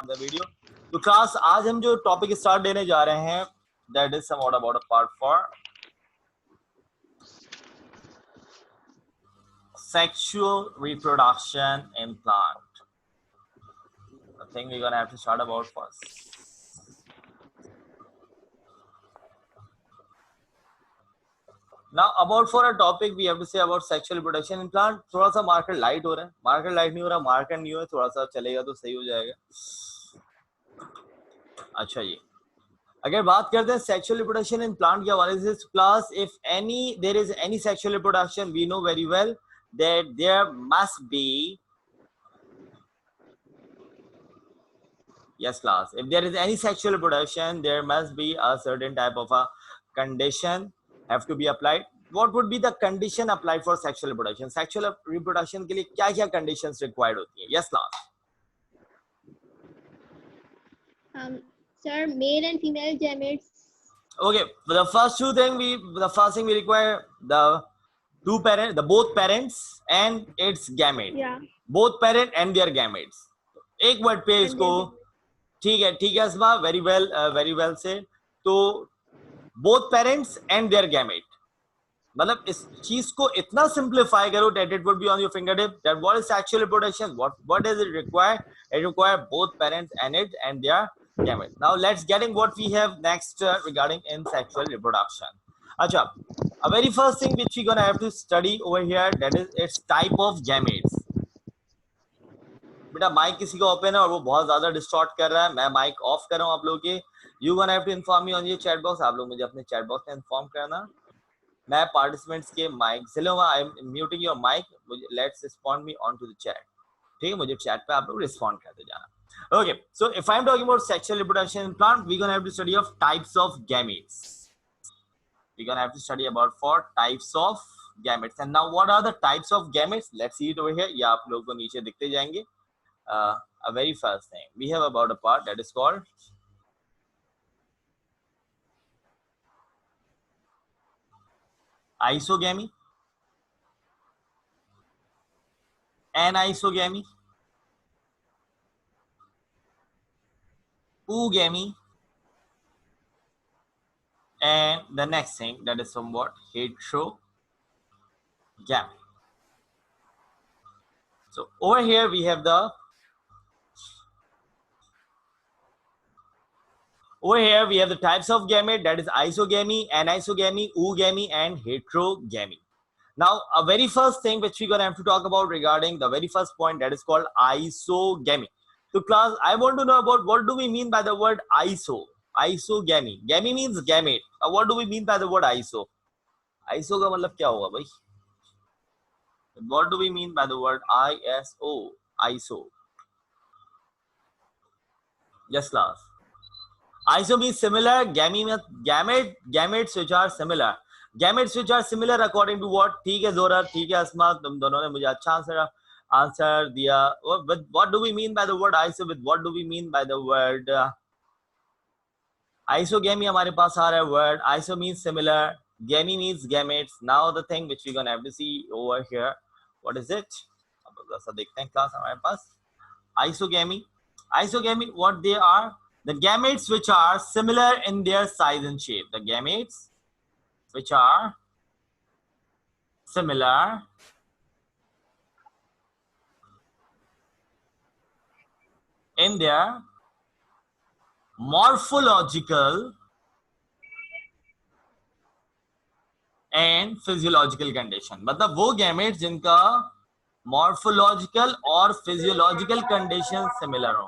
the video. तो class आज हम जो टॉपिक स्टार्ट देने जा रहे हैं that is somewhat about a part for sexual reproduction in plant. I think we're gonna have to start about first. Now about for a topic we have to say about sexual reproduction in plant. थोड़ा सा market light हो रहा है, market light नहीं हो रहा, market new है, थोड़ा सा चलेगा तो सही हो जाएगा. अच्छा ये अगर बात करते हैं सेक्सुअल रिप्रोडक्शन इन प्लांट के हवाले से class, if any there is any sexual reproduction we know very well that there must be, yes class, if there is any sexual reproduction there must be a certain type of a condition have to be applied. What would be the condition applied for sexual reproduction? Sexual reproduction के लिए क्या क्या conditions required होती है? Yes class. Sir, male and female gametes. Okay, the first thing we require the both parents and its gametes. Yeah. Both parent and their gametes. एक word पे इसको ठीक है अस्मा, वेरी वेल से. तो both parents and their gamete, मतलब इस चीज को इतना सिंप्लीफाई करो that it would be on your fingertip that what is sexual reproduction, what does it require? It require both parents and their gamete. Now let's get in what we have next regarding in sexual reproduction. Acha, a very first thing which we're gonna have to study over here, that is its type of gametes. बेटा mic किसी का open है और वो बहुत ज्यादा distort कर रहा है, मैं माइक ऑफ कर रहा हूँ आप लोगों के. You gonna have to inform me on your chat box, आप लोग मुझे अपने चैट बॉक्स में इन्फॉर्म करना. मैं पार्टिसिपेंट्स के माइक जिलो I am muting your mic, let's respond me on to the chat. ठीक है, मुझे चैट पे आप लोग रिस्पॉन्ड करते जाना. Okay, so if I'm talking about sexual reproduction in plant, we're gonna have to study of types of gametes. We're gonna have to study about 4 types of gametes. And now what are the types of gametes? Let's see it over here. ये आप लोगों को नीचे दिखते जाएंगे. A very first thing we have about a part that is called isogamy, anisogamy, oogamy, and the next thing that is somewhat heterogamy. So over here we have the types of gamete, that is isogamy, anisogamy, oogamy, and heterogamy. Now, a very first thing which we're gonna have to talk about regarding the very first point, that is called isogamy. So class, I want to know about what do we mean by the word isogamy. Gamy means gamete. What do we mean by the word iso? Iso का मतलब क्या होगा भाई? What do we mean by the word iso? Yes class. Iso means similar, gamy means gametes which are similar. Gametes which are similar according to what? ठीक है जोरा, ठीक है अस्मा, तुम दोनों ने मुझे अच्छा आंसर दिया. With what do we mean by the word iso? With what do we mean by the word isogamy? हमारे पास आ रहा है word. Iso means similar, gamy means gametes. Now the thing which we're gonna have to see over here, what is it? अब थोड़ा सा देखते हैं class हमारे पास. Isogamy, what they are? The gametes which are similar in their size and shape. The gametes which are similar in their morphological and physiological condition. मतलब वो gametes जिनका morphological और physiological condition similar हो.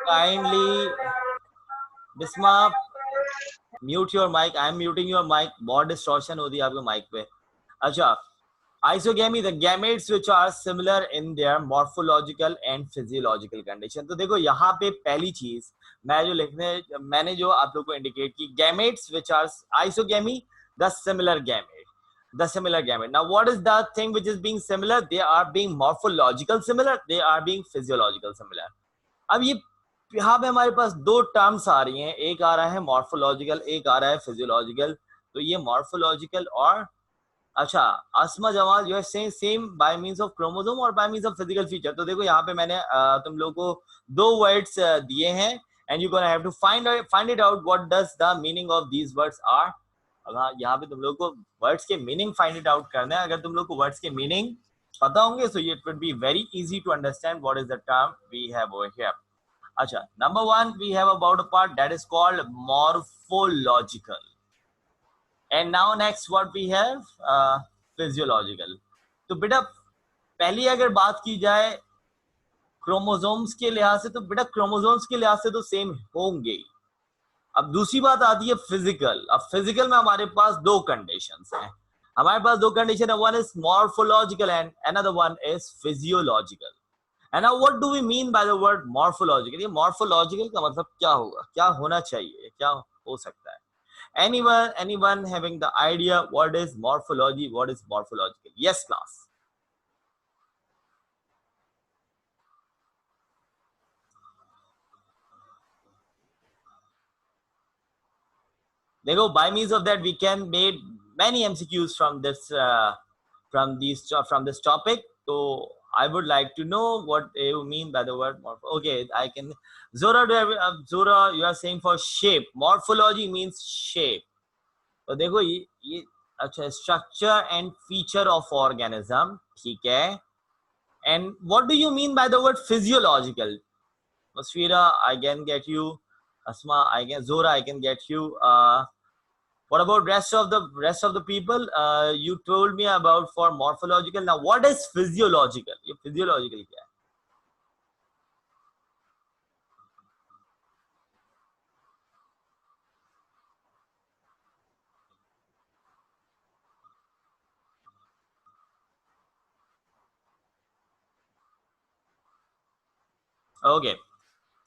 Kindly Bisma mute your mic. I am muting your mic. बहुत distortion होती है आपके mic पे. अच्छा, isogamy, the gametes which are similar in their morphological and physiological condition. तो देखो यहाँ पे पहली चीज मैंने जो आप लोग को indicate की, gametes which are isogamy, the similar gamete. Now what is the thing which is being similar? They are being morphological similar, they are being physiological similar. अब ये यहाँ पे हमारे पास 2 टर्म्स आ रही हैं, एक आ रहा है मॉर्फोलॉजिकल, एक आ रहा है फिजियोलॉजिकल. तो ये मॉर्फोलॉजिकल और अच्छा, Asma Jamal, you are saying same by means of chromosome और by means of physical feature. तो देखो यहाँ पे मैंने तुम लोगों को दो वर्ड्स दिए हैं and you gonna have to find it out what does the meaning of these words are. अब यहाँ पे तुम लोग को वर्ड्स के मीनिंग फाइंड इट आउट करना है। अगर तुम लोग को वर्ड्स के मीनिंग पता होंगे so it would be very easy to understand what is the term we have over here. अच्छा, number one we have about a part that is called morphological. And now next what we have physiological. तो बेटा पहली अगर बात की जाए chromosomes के लिहाज से, तो बेटा क्रोमोसोम्स के लिहाज से तो सेम होंगे। अब दूसरी बात आती है फिजिकल। अब फिजिकल में हमारे पास दो कंडीशंस हैं। हमारे पास दो कंडीशन है, one is morphological and another one is physiological. And now what do we mean by the word morphological? ये मॉर्फोलॉजिकल का मतलब क्या होगा, क्या होना चाहिए, क्या हो सकता है? Anyone having the idea what is morphology, what is morphological? Yes class. देखो, by means of that we can make many MCQs from this topic. So I would like to know what you mean by the word morpho. Okay, I can. Zora, Zora, you are saying for shape. Morphology means shape. तो देखो ये अच्छा, structure and feature of organism, ठीक है। And what do you mean by the word physiological? Masfira, I can get you. Asma, I can. Zora, I can get you. What about rest of the people? You told me about for morphological. Now, what is physiological? ये physiological क्या है? Okay,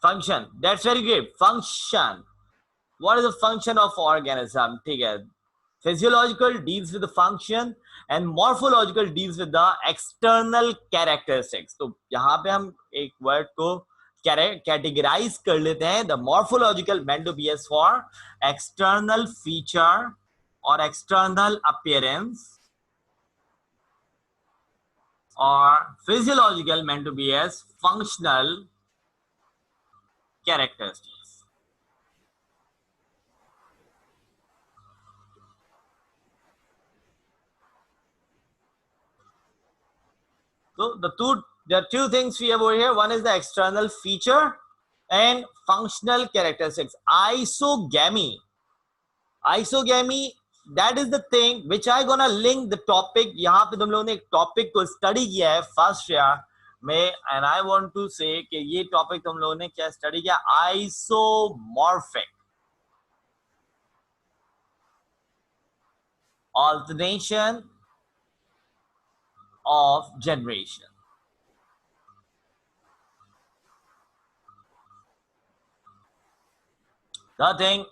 function. That's very good. Function. What is the function of organism? ठीक है. Physiological deals with the function and morphological deals with the external characteristics. तो यहाँ पे हम एक वर्ड को कैटेगराइज कर लेते हैं. The morphological meant to be as for external feature or external appearance, or physiological meant to be as functional characteristics. So there are two things we have over here. One is the external feature and functional characteristics. Isogamy, that is the thing which I gonna link the topic. यहाँ पे तुम लोगों ने एक topic को study किया है first year में, and I want to say कि ये टॉपिक तुम लोगों ने क्या स्टडी किया? Isomorphic alternation of generation. The thing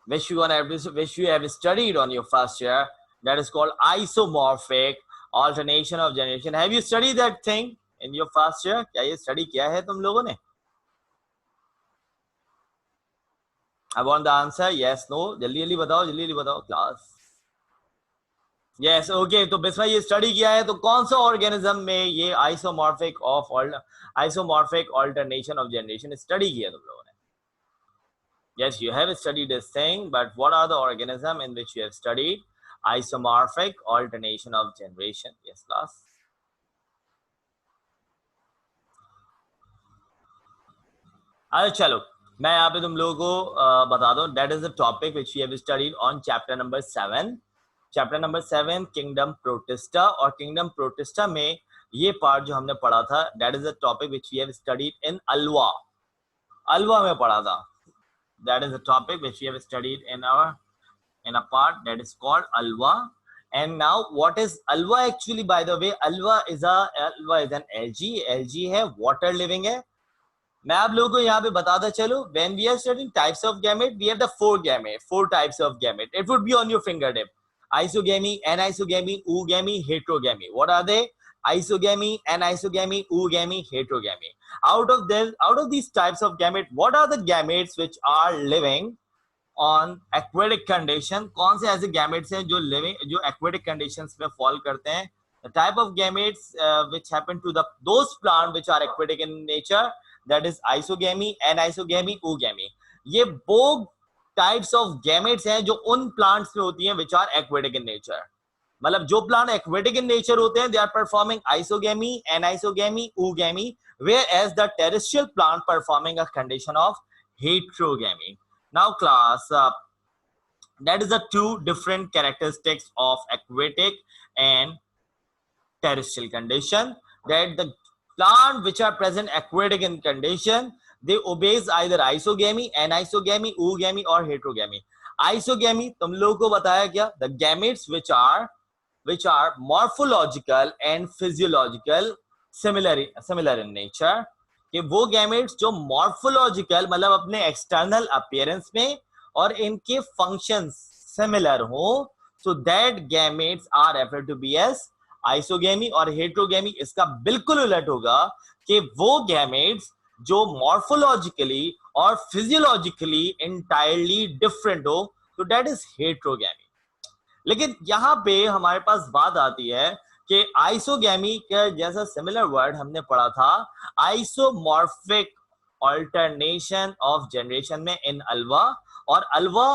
which you have studied on your first year, that is called isomorphic alternation of generation. Have you studied that thing in your first year? क्या ये study किया है तुम लोगों ने? I want the answer. Yes, no. जल्दी बताओ class. Yes, okay. तो बिस्मा ये स्टडी किया है, तो कौन सा ऑर्गेनिज्म में ये isomorphic alternation of generation study किया तुम लोगों ने? Yes, you have studied this thing, but what are the organism in which you have studied isomorphic alternation of generation? Yes, class. अरे चलो, मैं यहाँ पे तुम लोगों को बता दूं. That is the topic which we have studied on chapter number 7. Chapter number 7 kingdom Protista. और किंगडम प्रोटिस्टा में ये पार्ट जो हमने पढ़ा था, that is a topic which we have studied in Ulva में पढ़ा था. That is a topic which we have studied in a part that is called alva. And now what is alva actually? By the way, alva is an algae है, water living है. मैं आप लोगों को यहाँ पे बताता चलूं, when we are studying types of gamete, we have the four types of gamete. It would be on your fingertip. Isogamy, anisogamy, oogamy, heterogamy. What are they? Isogamy, anisogamy, oogamy, heterogamy. Out of these types of gamete, what are the gametes which are living on aquatic condition, कौन से ऐसे gametes हैं जो living जो aquatic conditions में fall करते हैं. The type of gametes which happen to those plant which are aquatic in nature, that is isogamy, anisogamy, oogamy. ये वो टाइप्स ऑफ गैमेट्स हैं जो उन प्लांट्स में होती हैं which are aquatic in nature. मतलब जो प्लांट एक्वेटिक इन नेचर होते हैं, they are performing isogamy, anisogamy, oogamie, whereas the terrestrial plant performing a condition of heterogamy. Now class, that is the two different characteristics of aquatic and terrestrial condition, that the plant which are present aquatic in condition, they obeys either isogamy, anisogamy, oogamy or heterogamy. Isogamy तुम लोगों को बताया क्या? The gametes which are morphological and physiological similar in nature, कि वो gametes जो morphological मतलब अपने एक्सटर्नल अपीयरेंस में और इनके फंक्शंस सिमिलर हो, so that gametes are referred to be as isogamy. और हेट्रोगेमी इसका बिल्कुल उलट होगा कि वो गैमेट्स जो मॉर्फोलॉजिकली और फिजियोलॉजिकली इंटायरली डिफरेंट हो, तो दैट इज हेट्रोगेमी. लेकिन यहाँ पे हमारे पास बात आती है कि आइसोगेमी का जैसा सिमिलर वर्ड हमने पढ़ा था, आइसोमॉर्फिक ऑल्टरनेशन ऑफ जनरेशन में इन अल्वा, और अल्वा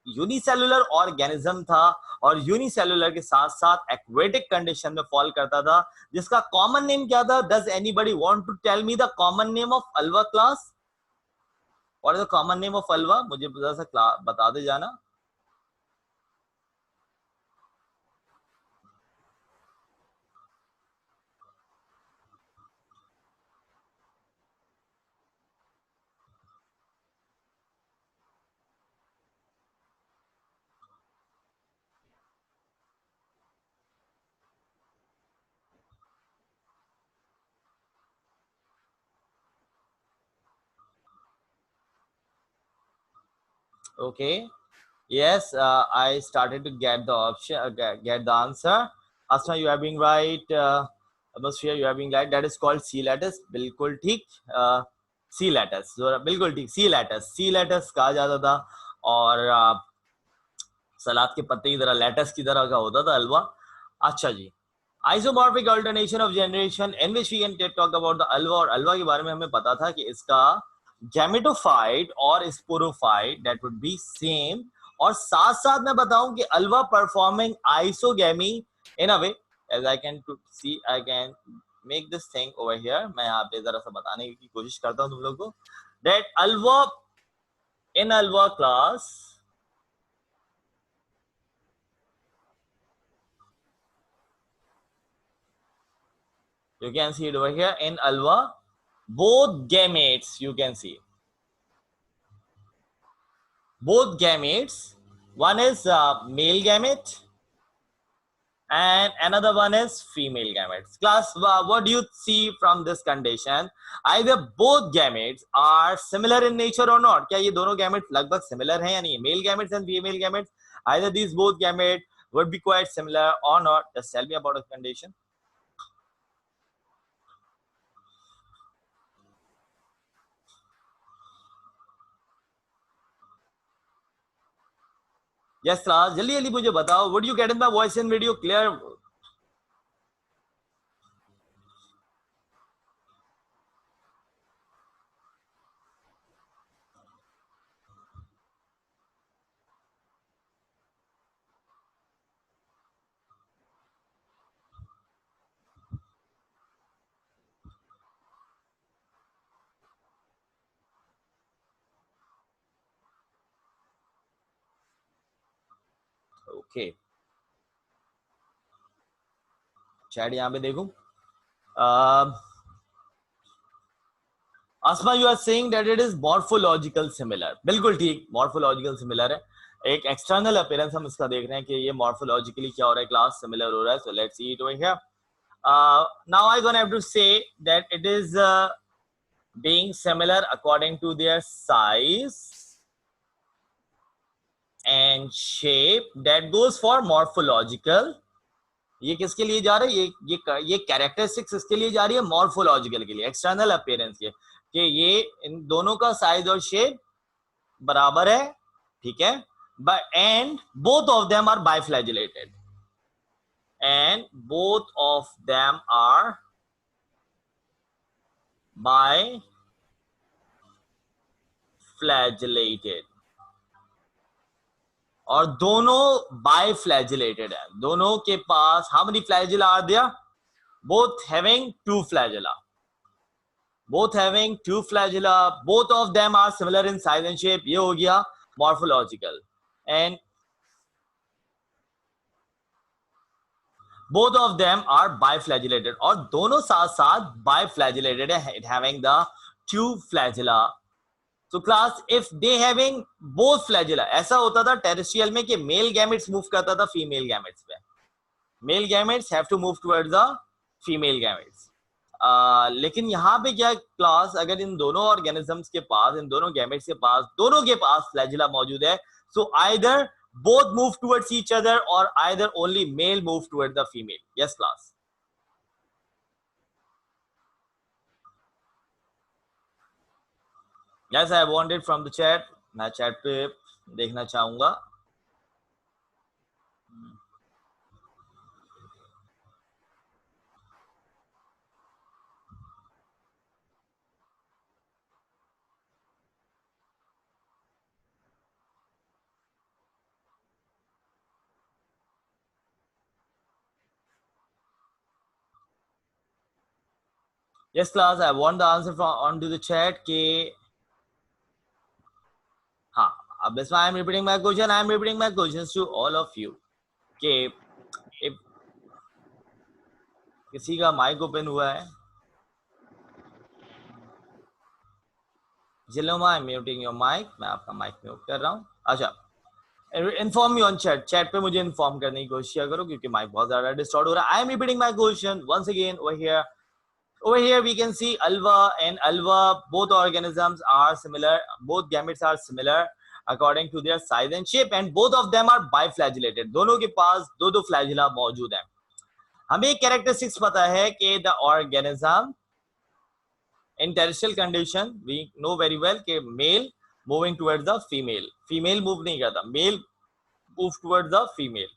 यूनिसेलुलर ऑर्गेनिज्म था और यूनिसेलुलर के साथ साथ एक्वेटिक कंडीशन में फॉल करता था, जिसका कॉमन नेम क्या था? Does anybody want to tell me the common name of Ulva class? What is the common name of Ulva? मुझे बता दे जाना. Okay. Yes, I started to get the option, get the answer. Asma, you are being right. Atmosphere, you are being right. That is called sea lettuce. बिल्कुल ठीक. Sea lettuce. बिल्कुल ठीक. Sea lettuce. Sea lettuce कहा जाता था, और सलाद के पत्ते की तरह लेटस की तरह का होता था हलवा. अच्छा जी. Isomorphic alternation of generation in which we can talk about the Ulva. और अल्वा के बारे में हमें पता था कि इसका गैमेटोफाइट और sporophyte that would be same. और साथ साथ मैं बताऊं कि Ulva performing isogamy in a way, as I can to see, I can make this thing over here. मैं यहाँ पे जरा सा बताने की कोशिश करता हूँ तुम लोग को, that Alva in Alva class, you can see it over here in alva, both gametes, you can see both gametes, one is male gamete and another one is female gametes. Class, what do you see from this condition? Either both gametes are similar in nature or not. क्या ये दोनों gametes लगभग similar हैं या नहीं? Male gametes and female gametes, either these both gametes would be quite similar or not. Just tell me about the condition. Yes, class, जल्दी जल्दी मुझे बताओ. Would you get in my voice and video clear? Okay. Chat यहाँ पे देखूं. Asma, you are saying that it is morphological similar. बिल्कुल ठीक, morphological similar है. एक external appearance हम इसका देख रहे हैं कि ये morphologically क्या हो रहा है, class similar हो रहा है. So let's see it over here. Now I'm gonna have to say that it is being similar according to their size and shape. That goes for morphological. ये किसके लिए जा रहा है? ये कैरेक्टरिस्टिक्स इसके लिए जा रही है, मॉर्फोलॉजिकल के लिए, एक्सटर्नल अपीयरेंस के, कि ये इन दोनों का साइज और शेप बराबर है ठीक है, but and both of them are biflagellated, and both of them are biflagellated, और दोनों बाइफ्लैजिलेटेड है, दोनों के पास how many flagella are there? Both having two flagella. Both having two flagella. Both of them are similar in size and shape. ये हो गया morphological. And both of them are biflagellated. और दोनों साथ साथ biflagellated है, having the two flagella. So class, if they having both flagella, ऐसा होता था terrestrial में कि male gametes move करता था female gametes पे. Male gametes have to move towards the female gametes. लेकिन यहाँ पे क्या क्लास, अगर इन दोनों ऑर्गेनिजम्स के पास, इन दोनों गैमेट्स के पास, दोनों के पास फ्लैजिला मौजूद है, so either both move towards each other or either only male move towards the female. Yes class. Yes, I wanted from the chat. मैं chat पे देखना चाहूंगा. Yes class, I want the answer from onto the chat के हाँ, अब this I am repeating my question. I am repeating my questions to all of you. कि if किसी का माइक ओपन हुआ है, जिलोमा I am muting your mic, मैं आपका माइक म्यूट कर रहा हूँ. अच्छा, inform me on chat, chat पे मुझे इन्फॉर्म करने की कोशिश करो क्योंकि माइक बहुत ज्यादा डिस्टॉर्ट हो रहा है. I am repeating my question once again. Over here we can see alva and alva, both organisms are similar, both gametes are similar according to their size and shape, and both of them are biflagellated. दोनों के पास दो दो flagella मौजूद हैं. हमें characteristics पता है कि the organism in terrestrial condition we know very well कि male moving towards the female, female move नहीं करता, male move towards the female.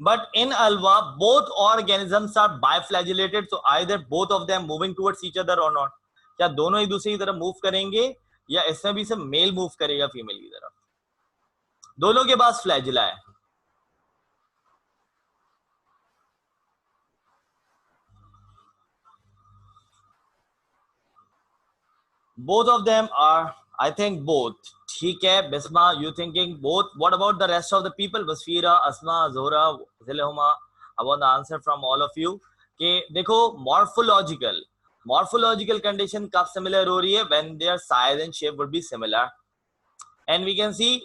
But in alva, both organisms are biflagellated, so either both of them moving towards each other or not. क्या दोनों एक दूसरे की तरफ move करेंगे या इसमें भी से मेल मूव करेगा फीमेल की तरफ? दोनों के पास फ्लैजिला है. Both of them are, I think both. ठीक है, Bisma, you thinking both? What about the rest of the people? Basfira, Asma, Zohra, Zilhuma. I want the answer from all of you. कि देखो morphological condition कब similar हो रही है? When their size and shape would be similar. And we can see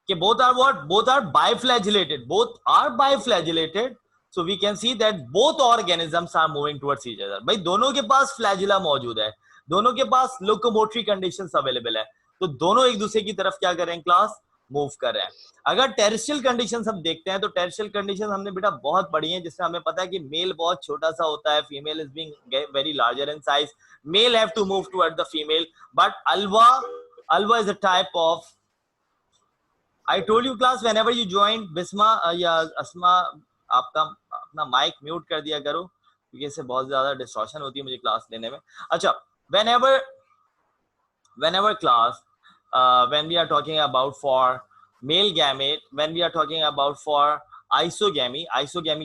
कि both are what? Both are biflagellated. Both are biflagellated. So we can see that both organisms are moving towards each other. भाई दोनों के पास flagella मौजूद है, दोनों के पास locomotory conditions available है, तो दोनों एक दूसरे की तरफ क्या कर रहे हैं क्लास? मूव कर रहे हैं. अगर टेरेस्ट्रियल कंडीशंस हम देखते हैं तो टेरेस्ट्रियल कंडीशंस हमने बेटा बहुत पढ़ी हैं, जिसमें हमें पता है कि मेल बहुत छोटा सा होता है, female is being very larger in size, male have to move toward the female. But Ulva is a type of, I told you class whenever you join, Bisma या अस्मा, आपका अपना माइक म्यूट कर दिया करो क्योंकि इससे बहुत ज्यादा डिस्टॉर्शन होती है मुझे क्लास लेने में. अच्छा, whenever class, when we are talking about for male gamete, when we are talking about for isogamy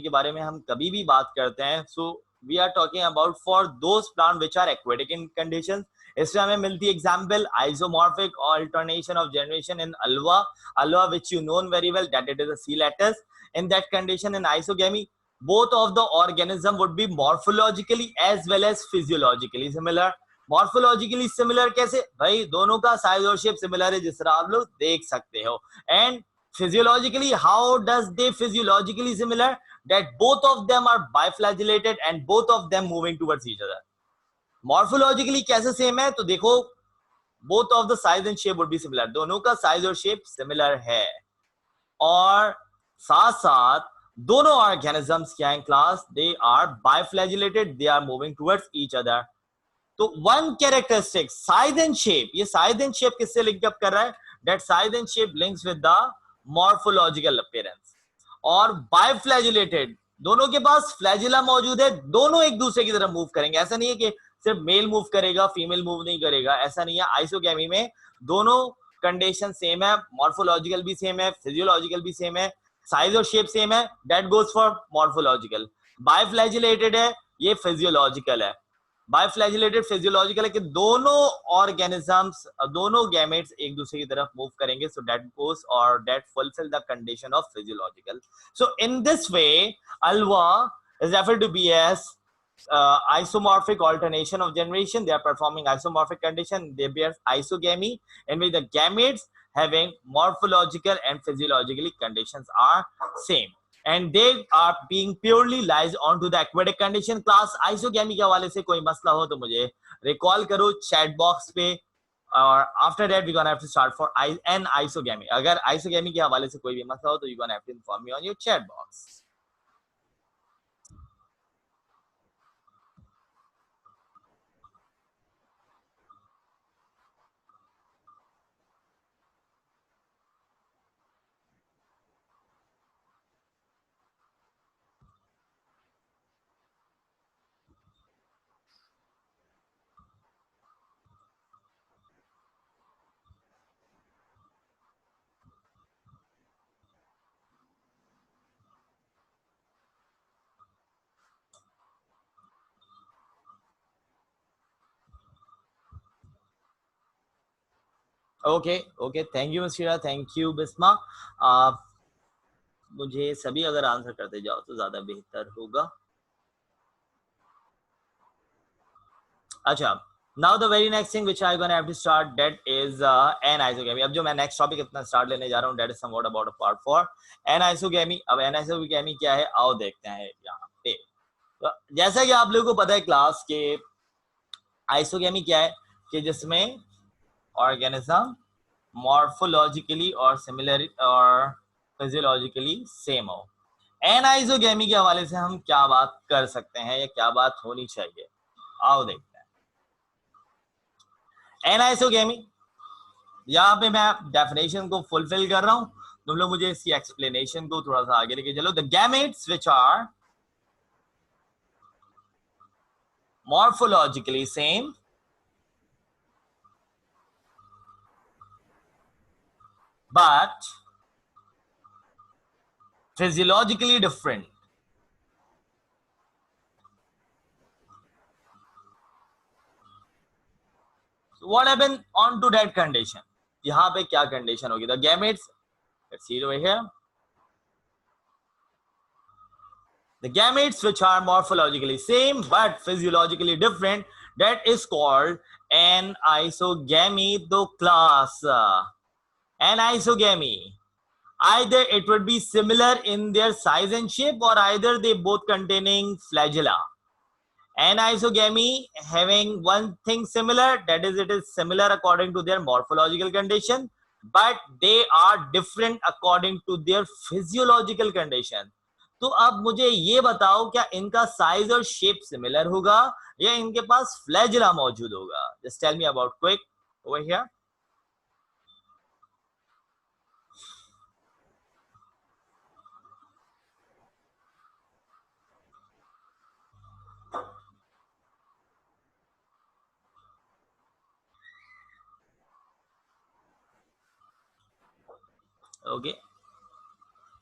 के बारे में हम कभी भी बात करते हैं, so we are talking about for those plant which are aquatic in conditions. इसमें हमें मिलती है example isomorphic alternation of generation in alva, which you know very well that it is a sea lattice. In that condition, in isogamy, both of the organism would be morphologically as well as physiologically similar. Morphologically similar कैसे? भाई दोनों का size और shape similar है, जिस तरह आप लोग देख सकते हो. And physiologically, how does they physiologically similar? That both of them are biflagellated and both of them moving towards each other. Morphologically कैसे सेम है? तो देखो, both of the size and shape would be similar, दोनों का size और shape similar है. और साथ साथ दोनों ऑर्गेनिजम्स क्या हैं class? They are biflagellated, they are moving towards each other. तो one characteristic size and shape, ये साइज एंड शेप किससे लिंक अप कर रहा है? that size and shape links with the morphological appearance. और बाइफ्लैजिलेटेड, दोनों के पास फ्लैजिला मौजूद है, दोनों एक दूसरे की तरफ मूव करेंगे. ऐसा नहीं है कि सिर्फ मेल मूव करेगा फीमेल मूव नहीं करेगा, ऐसा नहीं है. आइसोगैमी में दोनों कंडीशन सेम है, मॉर्फोलॉजिकल भी सेम है, फिजियोलॉजिकल भी सेम है, साइज और शेप सेम है. That goes for morphological. Biflagellated है, ये फिजियोलॉजिकल है. बाइफ्लैजिलेटेड फिजियोलॉजिकल है कि दोनों ऑर्गेनिजम्स, दोनों गैमेट्स एक दूसरे की तरफ मूव करेंगे. सो दैट गोस और that fulfil the condition of physiological. So in this way Alva is referred to be as isomorphic alternation of generation. They are performing isomorphic condition. They bear isogamy, in which the gametes having morphological and physiologically conditions are same, and they are being purely lies onto the aquatic condition. class isogamy के हवाले से कोई मसला हो तो मुझे recall करो chat box पे, और after that we gonna have to start for N isogamy. अगर आइसोगैमी के हवाले से कोई भी मसला हो तो you gonna have to inform me on your chat box. Okay okay, thank you Masira, thank you Bisma. मुझे सभी अगर आंसर करते जाओ तो ज्यादा बेहतर होगा. अच्छा, now the very next thing which I gonna have to start, that is anisogamy. अब जो मैं नेक्स्ट टॉपिक इतना स्टार्ट लेने जा रहा हूं, that is somewhat about a part for N isogamy. अब एन आइसोगैमी क्या है, आओ देखते हैं यहाँ पे. तो जैसा कि आप लोगों को पता है क्लास के, आइसोगैमी क्या है कि जिसमें ऑर्गेनिज्म मॉर्फोलॉजिकली और सिमिलर और फिजियोलॉजिकली सेम हो. एनाइसोगैमी के हवाले से हम क्या बात कर सकते हैं या क्या बात होनी चाहिए, आओ देखते हैं. एनाइसोगैमी, यहाँ पे मैं डेफिनेशन को फुलफिल कर रहा हूं, तुम लोग मुझे इसकी एक्सप्लेनेशन को थोड़ा सा आगे लेके चलो. The gametes which are morphologically same but physiologically different. So what happened on to that condition? यहाँ पे क्या condition होगी? The gametes, let's see it over here. The gametes which are morphologically same but physiologically different, that is called an isogamy. The class an isogamy, either it would be similar in their size and shape, or either they both containing flagella. An isogamy having one thing similar, that is it is similar according to their morphological condition, but they are different according to their physiological condition. तो अब मुझे ये बताओ, क्या इनका size और shape similar होगा या इनके पास फ्लैजिला मौजूद होगा? Just tell me about quick over here. Okay,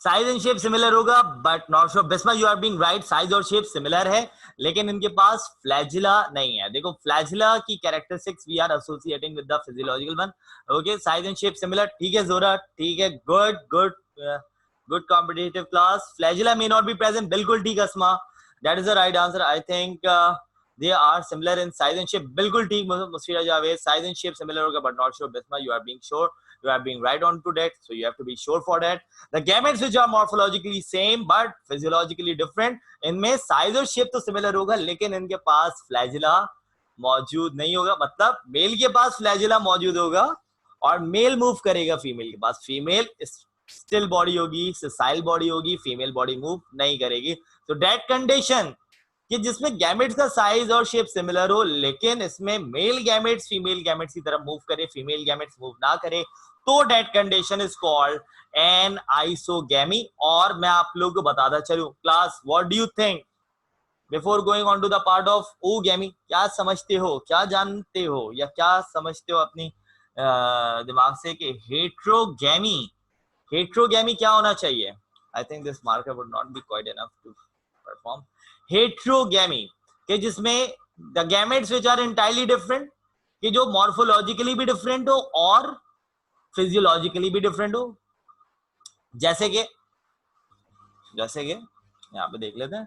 size and shape similar होगा but not sure. Bisma you are being right, size और शेप सिमिलर है लेकिन इनके पास फ्लैजिला नहीं है. देखो फ्लैजिला की characteristics we are associating with the physiological one. Okay, size and shape similar, ठीक है जोरा, ठीक है, good good good competitive class. Flagella may not be present, बिल्कुल ठीक Asma, that is the right answer. I think they are similar in size and shape. बिल्कुल ठीक Musfira Javed, size and shape similar होगा but not sure. Bisma, you are being sure, you are being right on to that, so you have to be sure for that. The gametes which are morphologically same but physiologically different, इनमें size और shape तो similar होगा लेकिन इनके पास flagella मौजूद नहीं होगा. मतलब मेल के पास flagella मौजूद होगा और मेल मूव करेगा फीमेल के पास. फीमेल स्टिल बॉडी होगी, sessile बॉडी होगी, फीमेल बॉडी मूव नहीं करेगी. तो that condition कि जिसमें गैमेट्स का साइज और शेप सिमिलर हो लेकिन इसमें मेल गैमेट्स फीमेल गैमेट्स की तरफ मूव करे, फीमेल गैमेट्स मूव ना करे, तो that condition is called anisogamy. और मैं आप लोगों को बताता चलूं class, what do you think before going on to the part of oogamy, क्या समझते हो, क्या जानते हो या क्या समझते हो अपनी दिमाग से कि हेट्रोगैमी, हेट्रोगैमी क्या होना चाहिए? I think this marker would not be quite enough to perform heterogamy, कि जिसमें the gametes which are entirely different, कि जो मॉर्फोलॉजिकली भी डिफरेंट हो और फिजियोलॉजिकली भी डिफरेंट हो। जैसे कि यहाँ पे देख लेते हैं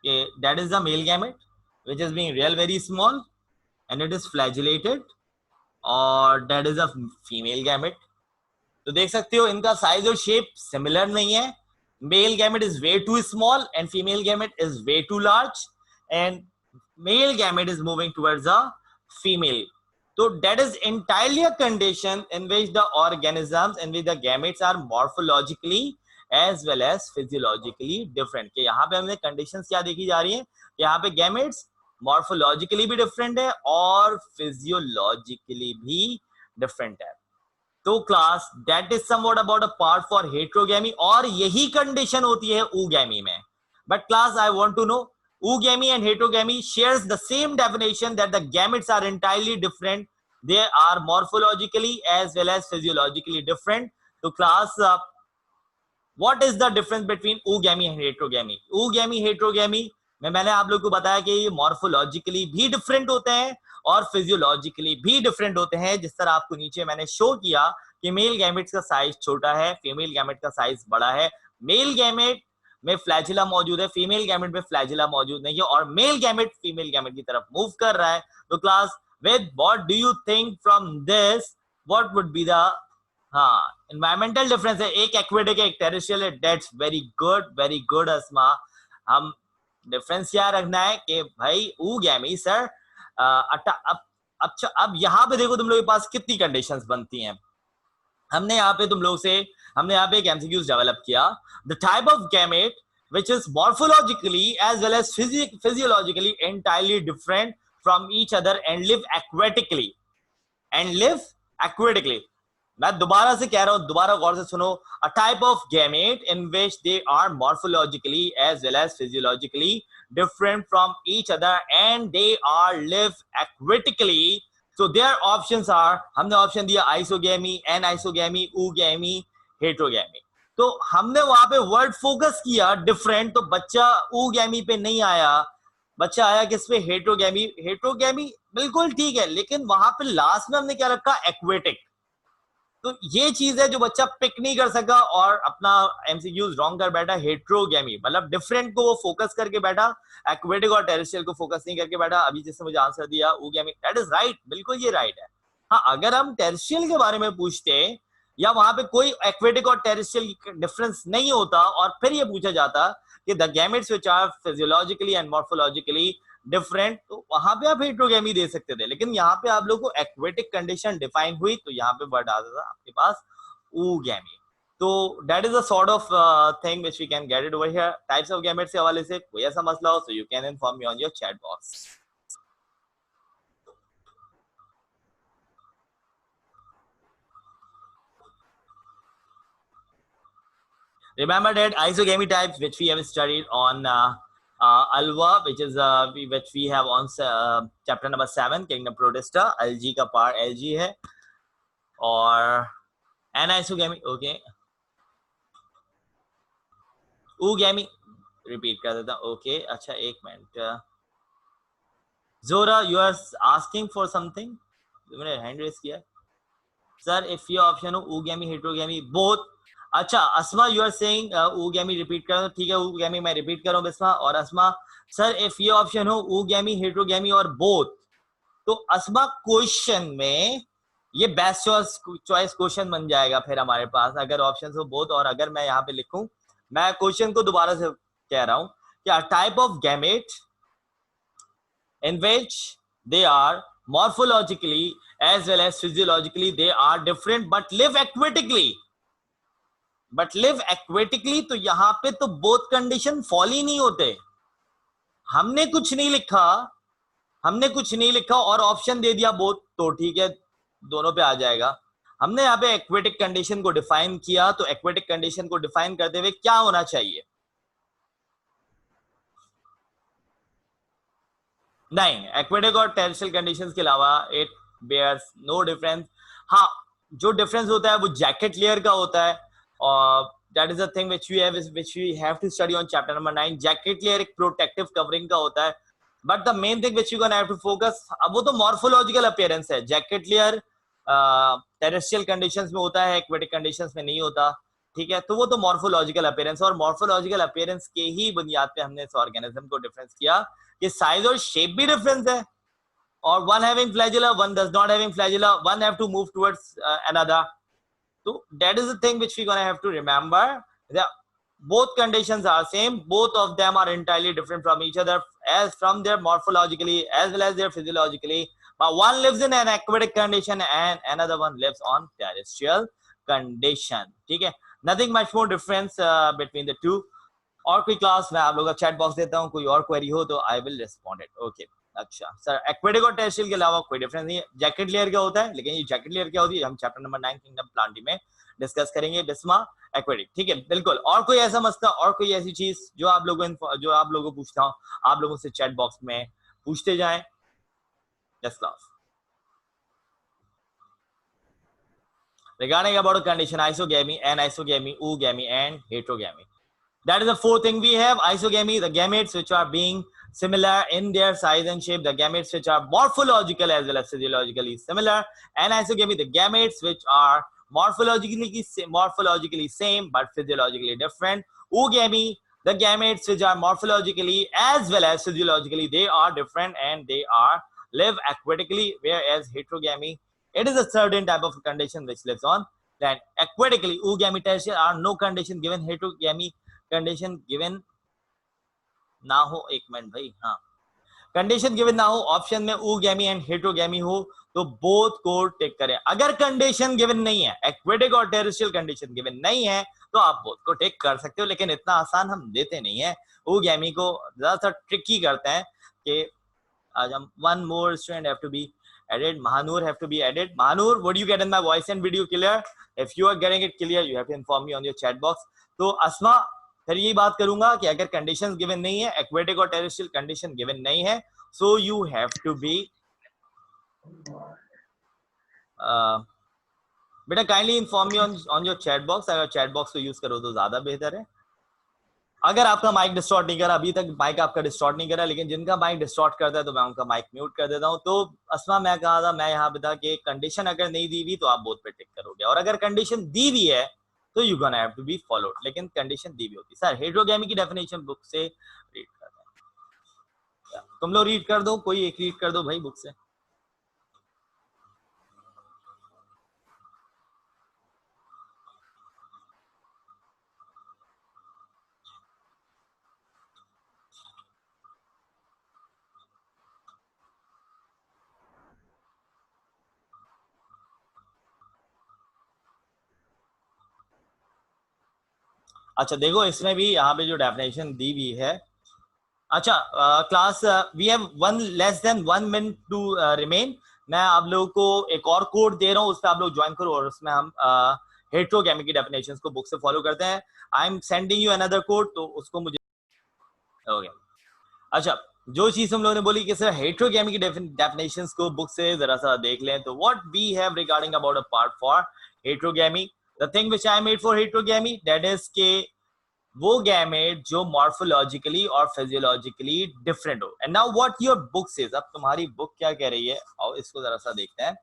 कि that is the male gamete which is being real very small and it is flagellated, और that is a female gamete। तो देख सकते हो इनका साइज और शेप सिमिलर नहीं है। Male gamete is way too small and female gamete is way too large, and male gamete is moving towards a female. तो that is entirely a condition in which the organisms in which the gametes are morphologically as well as physiologically different। कि यहाँ पे हमने conditions क्या देखी जा रही है कि यहाँ पे gametes morphologically भी different है और physiologically भी different है। तो class that is somewhat about a part for heterogamy, और यही condition होती है ओगैमी में। But class I want to know, oogamy and heterogamy shares the same definition that the gametes are entirely different. They are morphologically as well as physiologically different. So class, what is the difference between oogamy and heterogamy? Oogamy, heterogamy में मैंने आप लोग को बताया कि ये morphologically भी different होते हैं और फिजियोलॉजिकली भी डिफरेंट होते हैं। जिस तरह आपको नीचे मैंने शो किया कि मेल गैमेट्स का साइज छोटा है, फीमेल गैमेट का साइज बड़ा है। मेल गैमेट में फ्लैजिला मौजूद है, फीमेल गैमेट में फ्लैजिला मौजूद नहीं है, और मेल गैमेट फीमेल गैमेट की तरफ मूव कर रहा है। तो class with what do you think from this, what would be the environmental difference है? एक एक्वेटिक है, एक टेरेस्ट्रियल है। दैट्स वेरी गुड अस्मा। हम डिफरेंस क्या रखना है कि भाई ओगैमी सर अब यहाँ पे देखो तुम लोग के पास कितनी कंडीशंस बनती हैं। हमने यहाँ पे एक एमसीक्यूज डेवलप किया। The type of gamete which is morphologically as well as physiologically entirely different from each other and live aquatically। मैं दोबारा से कह रहा हूं, दोबारा गौर से सुनो। a type of gamete in which they are morphologically as well as physiologically different from each other and they are live aquatically। so their options are, हमने ऑप्शन दिया आइसोगैमी, एनाइसोगैमी, ओगैमी, हेट्रोगैमी। तो हमने वहां पे वर्ड फोकस किया different, तो बच्चा ओगैमी पे नहीं आया, बच्चा आया किस पे? हेट्रोगैमी। हेट्रोगैमी बिल्कुल ठीक है, लेकिन वहां पे लास्ट में हमने क्या रखा? एक्वेटिक। तो ये चीज है जो बच्चा पिक नहीं कर सका और अपना एमसीक्यूज रॉन्ग कर बैठा। हेट्रोगैमी मतलब डिफरेंट को वो फोकस करके बैठा, एक्वेटिक और टेरेस्ट्रियल को फोकस नहीं करके बैठा। अभी जिसने मुझे आंसर दिया ओगैमी, दैट इज राइट, बिल्कुल ये राइट है। हाँ, अगर हम टेरेस्ट्रियल के बारे में पूछते या वहां पे कोई एक्वेटिक और टेरेस्ट्रियल डिफरेंस नहीं होता और फिर ये पूछा जाता कि the gametes which are physiologically and morphologically different, तो वहां पे आप हेट्रोगैमी दे सकते थे। लेकिन यहाँ पे आप लोग को एक्वेटिक कंडीशन डिफाइन हुई, तो यहाँ पे वर्ड आता था आपके पास ओगैमी। तो that is a sort of thing which we can get it over here. Types of gametes के हवाले से कोई ऐसा मसला हो, so you can inform me on your chat box. Remember that isogamy types which we have studied on Alva, which we have on chapter number 7, Kingdom Protista। Algae का part Algae है और anisogamy, okay, ओगैमी रिपीट कर देता हूं। Okay अच्छा, एक minute. Zohra, you are asking for something, तुमने hand raise किया सर। इफ ये ऑप्शन हो ओगैमी, हेट्रोगैमी, बोथ। अच्छा Asma, you are saying oogamy repeat कर दो, ठीक है ओगैमी मैं रिपीट कर रहा हूं बिस्मा। और अस्मा सर इफ ये ऑप्शन हो ओगैमी, हेट्रोगैमी और बोथ, तो अस्मा क्वेश्चन में ये बेस्ट चॉइस क्वेश्चन बन जाएगा फिर हमारे पास, अगर ऑप्शन हो बोथ। और अगर मैं यहाँ पे लिखूं, मैं क्वेश्चन को दोबारा से कह रहा हूं कि type of gamete in which they are morphologically as well as physiologically they are different but live aquatically, तो यहां पे तो both condition फॉल ही नहीं होते। हमने कुछ नहीं लिखा और ऑप्शन दे दिया बोथ, तो ठीक है दोनों पे आ जाएगा। हमने यहाँ पे एक्वेटिक कंडीशन को डिफाइन किया, तो एक्वेटिक कंडीशन को डिफाइन करते हुए क्या होना चाहिए? नहीं, एक्वेटिक और टेरेस्ट्रियल कंडीशंस के अलावा इट बेयर्स नो डिफरेंस। हाँ, जो डिफरेंस होता है वो जैकेट लेयर का होता है, और that is the thing which we have to study on chapter number 9। Jacket layer एक प्रोटेक्टिव कवरिंग का होता है, but the main thing which you gonna have to focus, अब वो तो मॉर्फोलॉजिकल अपीयरेंस है। जैकेट लेयर टेरेस्ट्रियल कंडीशंस में होता है, एक्वेटिक कंडीशंस में नहीं होता, ठीक है? तो वो तो मॉर्फोलॉजिकल अपीयरेंस, और मॉर्फोलॉजिकल अपीयरेंस के ही बुनियाद पे हमने इस ऑर्गेनिज्म को डिफरेंस किया कि साइज और शेप भी डिफरेंस है, और one having flagella, one does not having flagella, one have to move towards another. So that is the thing which we gonna have to remember. That both conditions are same, both of them are entirely different from each other, as from their morphologically as well as their physiologically. But one lives in an aquatic condition and another one lives on terrestrial condition. ठीक है? Nothing much more difference between the two. और कोई class मैं आप लोगों का chat box देता हूँ, कोई और क्वेरी हो तो I will respond it. Okay, अच्छा सर, एक्वेटिक और टेरेस्ट्रियल के अलावा कोई डिफरेंस नहीं है। जैकेट लेयर क्या होता है, लेकिन ये जैकेट लेयर क्या होती है हम चैप्टर नंबर 9 किंगडम प्लांटी में डिस्कस करेंगे। बिस्मा एक्वेटिक, ठीक है, बिल्कुल। और कोई ऐसा मसला और कोई ऐसी चीज जो आप लोगों को पूछता हूँ, आप लोगों से चैट बॉक्स में पूछते जाएं। Yes class, regarding about a condition isogamy, anisogamy, oogamy and heterogamy. That is the fourth thing we have. Isogamy, the gametes which are being similar in their size and shape, the gametes which are morphological as well as physiologically similar. Anisogamy, the gametes which are morphologically same but physiologically different. Oogamy, the gametes which are morphologically as well as physiologically they are different and they are live aquatically, whereas heterogamy, it is a certain type of condition which lives on land. Aquatically, oogamy, tertiary are no condition given, heterogamy condition given ना हो। एक minute भाई, हाँ, condition given ना हो, option में ओगैमी and हेटेरोगैमी हो तो बोथ को टिक करें। अगर कंडीशन गिवन नहीं है, एक्वेटिक और टेरेस्ट्रियल कंडीशन गिवन नहीं है, तो आप बोथ को टिक कर सकते हो, लेकिन इतना आसान हम देते नहीं है। ओगैमी को ज्यादा सा ट्रिकी करते हैं कि आज हम one more student have to be added, Mahanur have to be added. Mahanur, would you get in my voice and video clear? If you are getting it clear, you have to inform me on your chat box. तो अस्मा, फिर यही बात करूंगा कि अगर conditions given नहीं है, aquatic और टेरेस्ट्रियल कंडीशन गिवन नहीं है, so you have to be बेटा kindly inform me on your chat box. अगर चैट बॉक्स को यूज करो तो ज्यादा बेहतर है। अगर आपका माइक डिस्टॉर्ट नहीं करा, अभी तक माइक आपका डिस्टॉर्ट नहीं करा, लेकिन जिनका माइक डिस्टॉर्ट करता है तो मैं उनका माइक म्यूट कर देता हूं। तो अस्मा, मैं कहा था, मैं यहाँ पे था कि कंडीशन अगर नहीं दी हुई तो आप बोथ पे टिक करोगे, और अगर कंडीशन दी हुई है तो you gonna have to be followed, लेकिन कंडीशन दी हुई होती है। सर, हेटेरोगैमी की डेफिनेशन बुक से रीड करते हैं, तुम लोग रीड कर दो, कोई एक रीड कर दो भाई बुक से। अच्छा देखो, इसमें भी यहाँ पे जो डेफिनेशन दी हुई है। अच्छा class, we have one less than 1 minute to remain. मैं आप लोगों को एक और कोड दे रहा हूँ, उस पर आप लोग ज्वाइन करो, और उसमें हम हेटेरोगैमी की डेफिनेशंस को बुक से फॉलो करते हैं। I am sending you another code, तो उसको मुझे ओके। अच्छा, जो चीज हम लोगों ने बोली कि सर हेटेरोगैमी की डेफिनेशंस को बुक से जरा सा देख लें, तो what we have regarding about a part for heterogamy, the thing which I made for heterogamy, that is के वो गैमेट जो मॉर्फोलॉजिकली और फिजियोलॉजिकली डिफरेंट हो। And now what your book says, अब तुम्हारी बुक क्या कह रही है, और इसको जरा सा देखते हैं।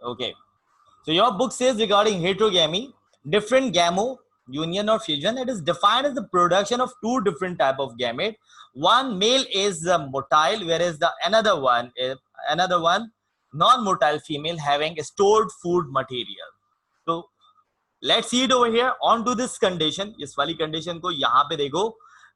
Okay, so your book says regarding heterogamy, different gamo union or fusion, it is defined as the production of two different type of gamete. One male is motile, whereas the another one non-motile female having stored food material. So let's see it over here on to this condition. इस वाली condition को यहाँ पे देखो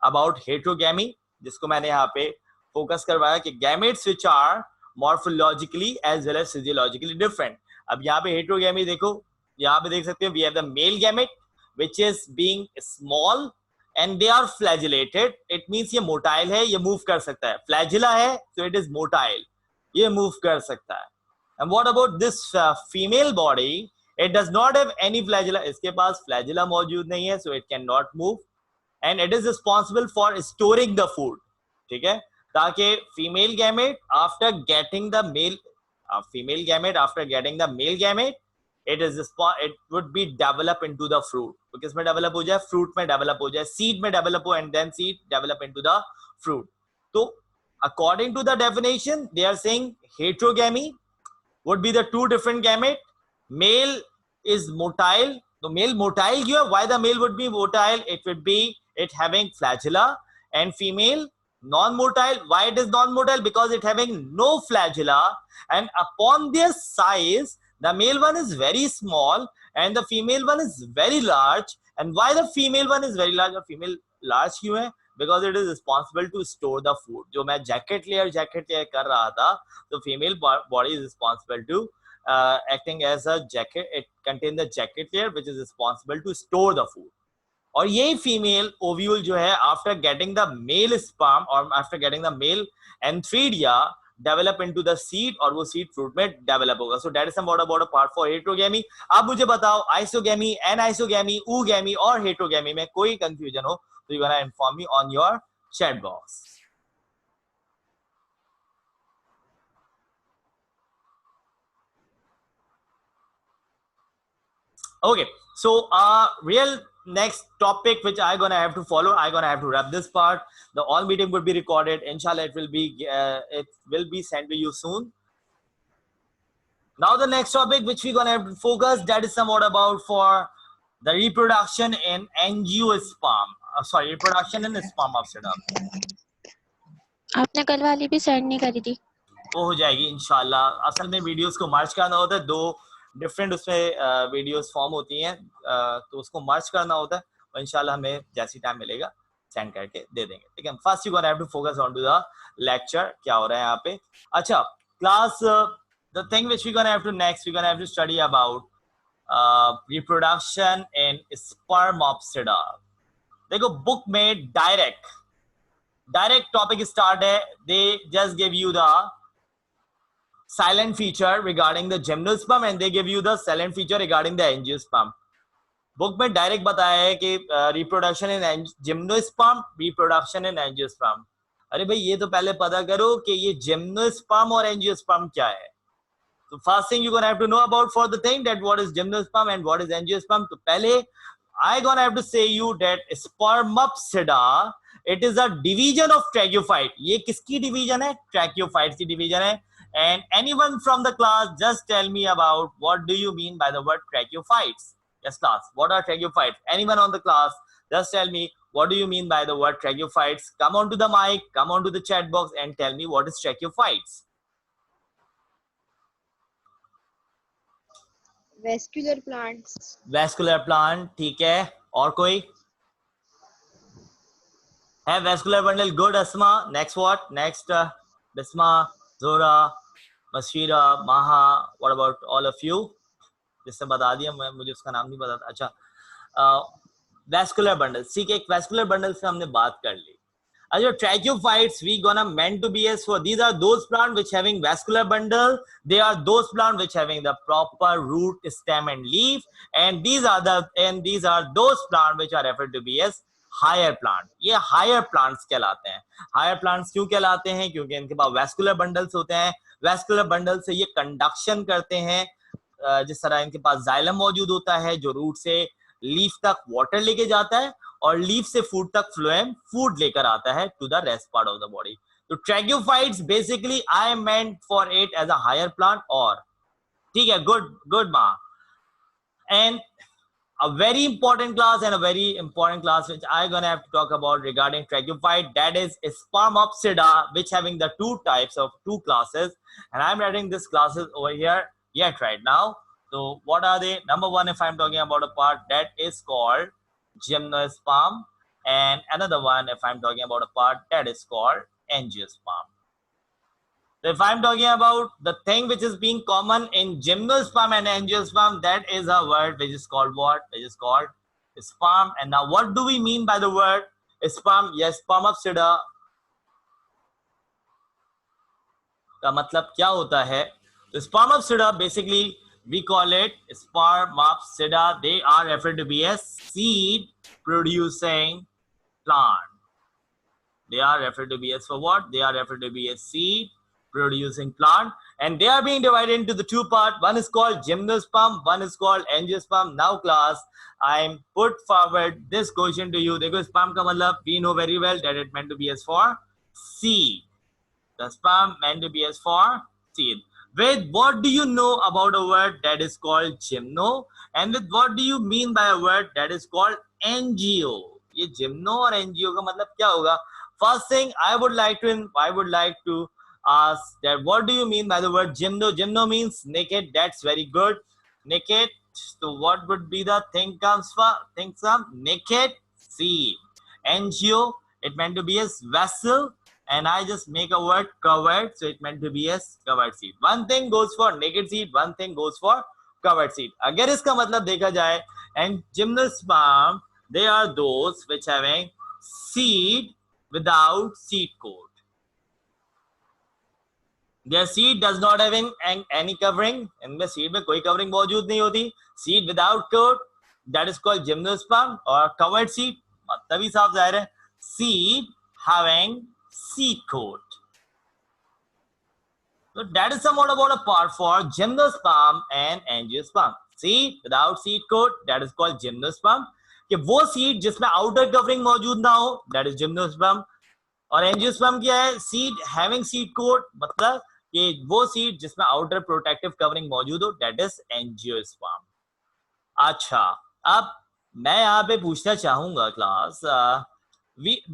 about heterogamy, जिसको मैंने यहाँ पे फोकस करवाया कि gametes which are morphologically as well as physiologically different. अब यहाँ पे heterogamy देखो, यहाँ पे देख सकते हो we have the male gamete which is being small and they are flagellated. It means ये motile है, ये move कर सकता है. Flagella है, so it is motile. ये move कर सकता है. And what about this female body? It does not have any flagella. इसके पास flagella मौजूद नहीं है, so it cannot move. And it is responsible for storing the food. ठीक है, ताकि female gamete after getting the male gamete, it would be develop into the fruit. तो किसमें develop हो जाए? Fruit में develop हो जाए, seed में develop हो, and then seed develop into the fruit. तो according to the definition, they are saying heterogamy would be the two different gamete. Male is motile. So male motile क्यों है? Why the male would be motile? It would be it having flagella, and female non-motile. Why it is non-motile? Because it having no flagella, and upon their size, the male one is very small and the female one is very large. And why the female one is very large? और female large क्यों है? Because it is responsible to store the food. जो मैं jacket layer कर रहा था, तो female body is responsible to acting as a jacket. It contains the jacket layer which is responsible to store the food. और यही female ovule जो है after getting the male sperm और after getting the male antheridia develop into the seed, और वो seed fruit में develop होगा. So that is some about a part for heterogamy. आप मुझे बताओ आइसोगैमी, एनाइसोगैमी, ऊगैमी और हेटेरोगैमी में कोई कंफ्यूजन हो तो you can inform me on your chat box. Okay, so real next topic which I gonna have to follow, I gonna have to wrap this part. The all meeting will be recorded, inshallah. It will be sent to you soon. Now the next topic which we gonna have to focus, that is somewhat about for the reproduction in angiosperm. Reproduction in spermopsida. आपने कल वाली भी send नहीं करी थी. वो हो जाएगी इंशाल्लाह. असल में वीडियोस को मर्ज करना होता है, दो डिफरेंट उसमें वीडियोस फॉर्म होती हैं, तो उसको मर्ज करना होता है, और इंशाल्लाह हमें जैसी टाइम मिलेगा सेंड करके दे देंगे. ठीक है, first you gonna have to focus on to the lecture. क्या हो रहा है यहाँ पे? अच्छा, class the thing which we gonna have to next, we gonna have to study about reproduction in Spermopsida. देखो बुक में डायरेक्ट टॉपिक स्टार्ट है. They just give you the silent feature regarding the gymnosperm and they give you the silent feature regarding the angiosperm. Book में direct बताया है कि reproduction in gymnosperm, reproduction in angiosperm. अरे भाई ये तो पहले पता करो कि ये जिम्नोस्पर्म और एंजियोस्पर्म क्या है. तो first thing you gonna have to know about for the thing that what is gymnosperm and what is angiosperm. तो पहले I gonna have to say you that Spermopsida it is a division of tracheophyte. ये किसकी division है? ट्रैकियोफाइट की division है. And anyone from the class, just tell me about what do you mean by the word tracheophytes? Yes, class. What are tracheophytes? Anyone on the class, just tell me what do you mean by the word tracheophytes? Come on to the mic, come on to the chat box, and tell me what is tracheophytes. Vascular plants. Vascular plant, ठीक है. और कोई है? Vascular bundle, good. Asma. Next what? Next Bisma, Zora, Masfira, Maha. What about all of you? जिसने बता दिया, मुझे उसका नाम नहीं पता था. अच्छा, वैस्कुलर बंडल. ठीक है, एक वैस्कुलर बंडल से हमने बात कर ली. अच्छा, tracheophytes we gonna meant to be as for these are those plant which having vascular bundle. They are those plant which having the proper root, stem and leaf, and these are those plant which are referred to be as higher plant. ये higher plants कहलाते हैं. Higher plants क्यों कहलाते हैं? क्योंकि इनके पास vascular bundles होते हैं. वैस्कुलर बंडल से ये कंडक्शन करते हैं. जिस तरह इनके पास जाइलम मौजूद होता है जो रूट से लीफ तक वाटर लेके जाता है और लीफ से फूड तक फ्लोएम फूड लेकर आता है to the rest part of the body. तो tracheophytes basically I meant for it as a higher plant. और ठीक है, गुड माँ. And a very important class which I'm gonna have to talk about regarding tracheophyte, that is Spermopsida, which having the two classes, and I'm writing this classes over here yet right now. So what are they? Number one, if I'm talking about a part that is called gymnosperm, and another one if I'm talking about a part that is called angiosperm. So if I'm talking about the thing which is being common in gymnosperm and angiosperm, that is a word which is called what? Which is called sperm. And now what do we mean by the word sperm? Yes, spermapsida का मतलब क्या होता है? तो spermapsida basically we call it spermapsida. They are referred to be a seed producing plant. They are referred to be as for what? They are referred to be a seed producing plant, and they are being divided into the two parts. One is called gymnosperm, one is called angiosperm. Now class, I'm put forward this question to you. देखो sperm का मतलब we know very well that it meant to be as for seed. The sperm meant to be as for seed. With what do you know about a word that is called gymno, and with what do you mean by a word that is called angio? ये gymno और angio का मतलब क्या होगा? First thing I would like to ask that what do you mean by the word gymno? Gymno means naked. That's very good. Naked. So what would be the thing comes from naked seed. Angio, it meant to be as vessel, and I just make a word covered, so it meant to be as covered seed. One thing goes for naked seed, one thing goes for covered seed. अगर इसका मतलब देखा जाए, and gymnosperm, they are those which having seed without seed coat. Their seed does not having any covering. इनमें seed में कोई covering मौजूद नहीं होती. Seed without coat, that is called gymnosperm. और covered seed, तभी साफ जाहिर है, seed having seed coat. So that is somewhat about a part for gymnosperm and angiosperm. Seed without seed coat, that is called gymnosperm. कि वो seed जिसमें outer covering मौजूद ना हो, that is gymnosperm. और एंजियोस्पर्म क्या है? सीड हैविंग सीड कोट, मतलब कि वो सीड जिसमें आउटर प्रोटेक्टिव कवरिंग मौजूद हो, दैट इज एंजियोस्पर्म. अच्छा, अब मैं यहाँ पे पूछना चाहूंगा class,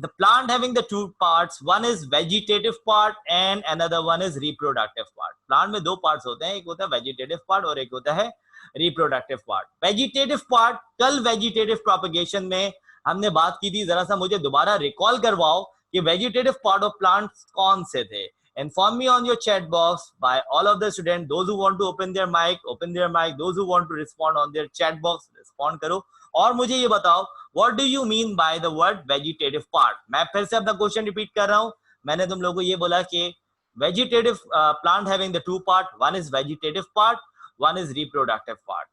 the plant having the two parts, one is vegetative part and another one is reproductive part. Plant में दो पार्ट्स होते हैं, एक होता है वेजिटेटिव पार्ट और एक होता है रिप्रोडक्टिव पार्ट. वेजिटेटिव पार्ट, कल वेजिटेटिव प्रोपगेशन में हमने बात की थी, जरा सा मुझे दोबारा रिकॉल करवाओ कि वेजिटेटिव पार्ट ऑफ प्लांट्स कौन से थे. Inform me on your chat box by all of the students. Those who want to open their mic. Those who want to respond on their chat box, respond करो. और मुझे ये बताओ, what do you mean by the word vegetative part? मैं फिर से अपना question repeat कर रहा हूँ. मैंने तुम लोगों को ये बोला कि vegetative plant having the two part, one is vegetative part, one is reproductive part.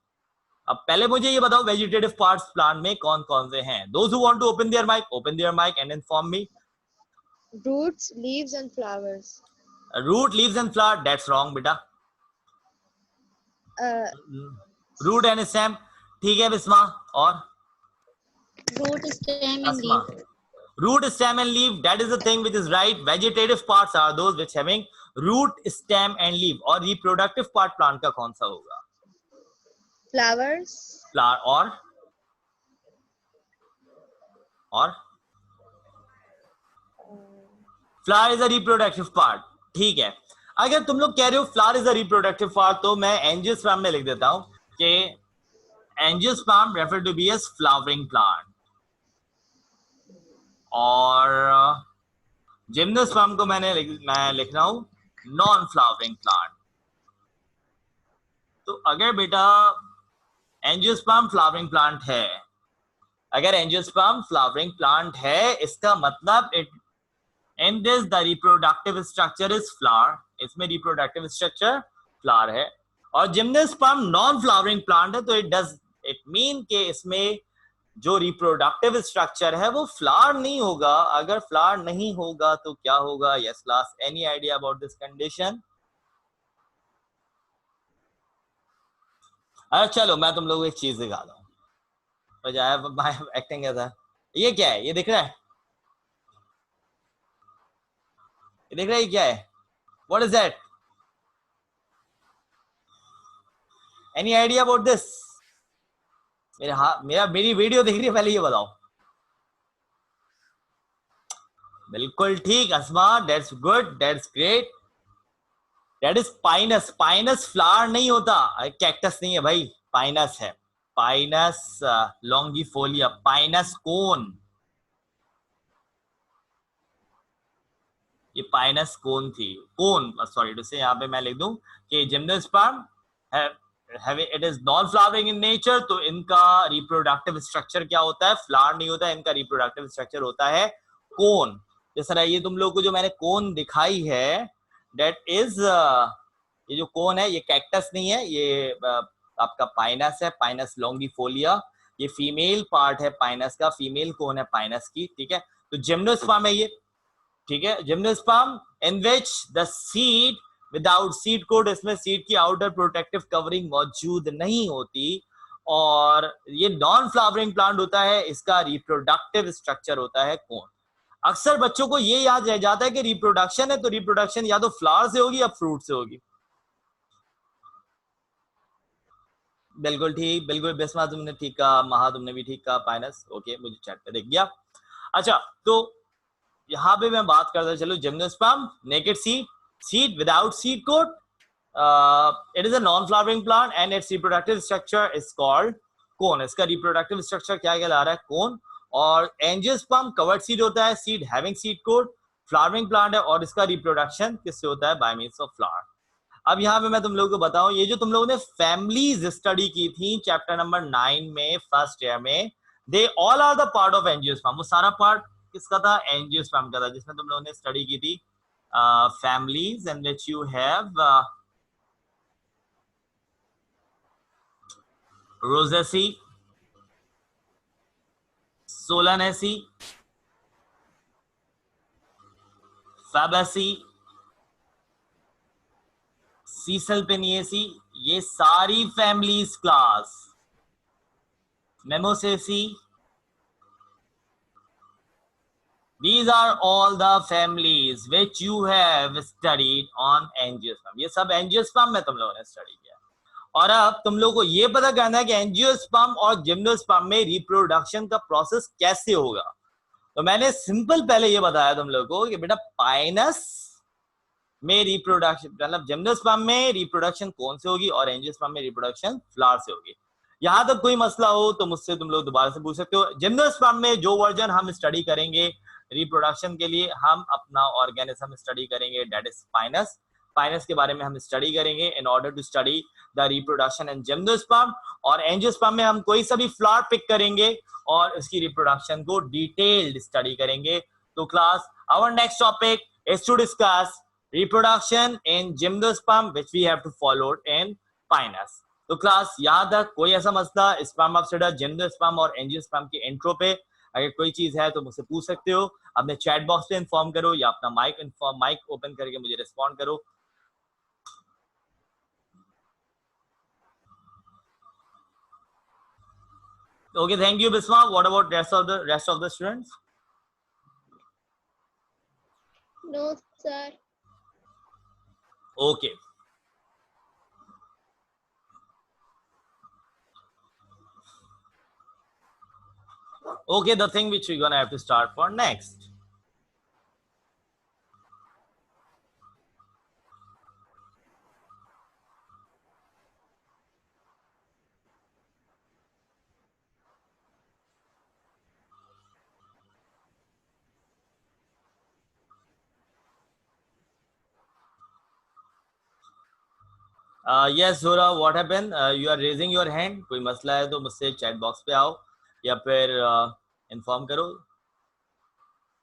अब पहले मुझे ये बताओ वेजिटेटिव पार्ट्स प्लांट में कौन कौन से हैं. Those who want to open their mic and inform me. Roots, leaves, and flowers. Root, leaves, and flower. That's wrong, बेटा. Root and stem. ठीक है बिस्मा. और root, stem and Asma. leaf. Root, stem, and leaf. That is the thing which is right. Vegetative parts are those which having root, stem, and leaf. और reproductive part plant का कौन सा होगा? Flowers. Flower और flower is a reproductive part. ठीक है, अगर तुम लोग कह रहे हो flower is a reproductive part, तो मैं एंजियोस्पर्म में लिख देता हूं कि angiosperm refer to be as flowering plant, और जिम्नोस्पर्म को मैं लिख रहा हूं नॉन फ्लावरिंग प्लांट. तो अगर बेटा एंजियोस्पर्म फ्लावरिंग प्लांट है, अगर एंजियोस्पर्म फ्लावरिंग प्लांट है, इसका मतलब in this the reproductive structure is flower. इसमें reproductive structure flower है, और जिम्नोस्पर्म नॉन फ्लावरिंग प्लांट है, तो it mean कि इसमें जो reproductive structure है वो flower नहीं होगा. अगर flower नहीं होगा तो क्या होगा? Yes class, any idea about this condition? अरे चलो मैं तुम लोगों को एक चीज दिखाता हूँ, बजाय एक्टिंग ऐसा. ये क्या है? ये दिख रहा है? देख रहे हैं क्या है? What is that? Any idea about this? मेरी वीडियो दिख रही है? पहले ये बताओ. बिल्कुल ठीक अस्मा, that's good, that's great. That is Pinus. Pinus flower नहीं होता, कैक्टस नहीं है भाई, पाइनस है. पाइनस लॉन्गिफोलिया, पाइनस कोन. ये पाइनस कोन थी, कोन. सॉरी टू से यहाँ पे मैं लिख दूं कि gymnosperm it is non flowering in nature, तो इनका रिप्रोडक्टिव स्ट्रक्चर क्या होता है? फ्लावर नहीं होता है, इनका रिप्रोडक्टिव स्ट्रक्चर होता है कोन। जिस तरह ये तुम लोग को जो मैंने कोन दिखाई है, दैट इज ये जो कोन है ये कैक्टस नहीं है, ये आपका पाइनस है, पाइनस लॉन्गिफोलिया। ये फीमेल पार्ट है पाइनस का, फीमेल कोन है पाइनस की, ठीक है। तो जिम्नोस्पर्म है ये, ठीक है। Gymnosperm in which the seed without seed coat, इसमें सीड की आउटर प्रोटेक्टिव कवरिंग मौजूद नहीं होती, और ये नॉन फ्लावरिंग प्लांट होता है, इसका रिप्रोडक्टिव स्ट्रक्चर होता है कोन। अक्सर बच्चों को ये याद रह जाता है कि रिप्रोडक्शन है, तो रिप्रोडक्शन या तो फ्लावर से होगी या फ्रूट से होगी। बिल्कुल ठीक, बिल्कुल बिस्मा तुमने ठीक कहा, महा तुमने भी ठीक कहा, पाइनस, ओके, मुझे चैट पे दिख गया। अच्छा, तो यहाँ पे मैं बात करता चलो, gymnosperm, naked seed, seed without seed coat, it is a non flowering plant and its reproductive structure is called cone. इसका रिप्रोडक्टिव स्ट्रक्चर क्या कहला रहा है? कोन। और एंजियोस्पर्म कवर्ड सीड होता है, seed having seed coat, flowering plant है, और इसका रिप्रोडक्शन किससे होता है? By means of flower. अब यहाँ पे मैं तुम लोगों को बताऊं, ये जो तुम लोगों ने फैमिलीज स्टडी की थी चैप्टर नंबर 9 में फर्स्ट ईयर में, they all are the part of angiosperm. वो सारा पार्ट किसका था? एंजियोस्पर्म का था, जिसमें तुम लोगों ने स्टडी की थी families in which you have Rosaceae, Solanaceae, Fabaceae, Caesalpiniaceae, ये सारी families class, Mimosaceae, these are all the families which you have studied on angiosperm। ये सब एंजियोस्पर्म में तुम लोगों ने स्टडी किया। और अब तुम लोगों को ये पता करना है कि एंजियोस्पर्म और जिम्नोस्पर्म में रिप्रोडक्शन का प्रोसेस कैसे होगा। तो मैंने सिंपल पहले ये बताया तुम लोगों को कि बेटा पाइनस में रिप्रोडक्शन, मतलब जिम्नोस्पर्म में रिप्रोडक्शन कौन से होगी और एंजियोस्पर्म में रिप्रोडक्शन फ्लावर से होगी। यहां तक कोई मसला हो तो मुझसे तुम लोग दोबारा से पूछ सकते हो। जिम्नोस्पर्म में जो वर्जन हम स्टडी करेंगे रिप्रोडक्शन के लिए, हम अपना ऑर्गेनिज्म स्टडी करेंगे, दैट इज पाइनस। पाइनस के बारे में हम स्टडी करेंगे in order to study the reproduction in gymnosperm. और एंजियोस्पर्म में हम कोई सा भी फ्लावर पिक करेंगे और उसकी रिप्रोडक्शन को डिटेल्ड स्टडी करेंगे। तो class, our next topic is to discuss reproduction in gymnosperm which we have to follow in pinus। तो क्लास यहाँ तक कोई ऐसा मसला स्पर्मास्टिडा, जिम्नोस्पर्म और एंजियोस्पर्म के इंट्रो पे अगर कोई चीज है तो मुझसे पूछ सकते हो। अपने चैट बॉक्स पे इन्फॉर्म करो या अपना माइक ओपन करके मुझे रिस्पॉन्ड करो। Okay, thank you Bisma. What about rest of the students? No, sir. Okay. Okay, the thing which we're gonna have to start for next. Yes, Zora, what happened? You are raising your hand. कोई मसला है तो मुझसे chat box पे आओ या फिर inform करो।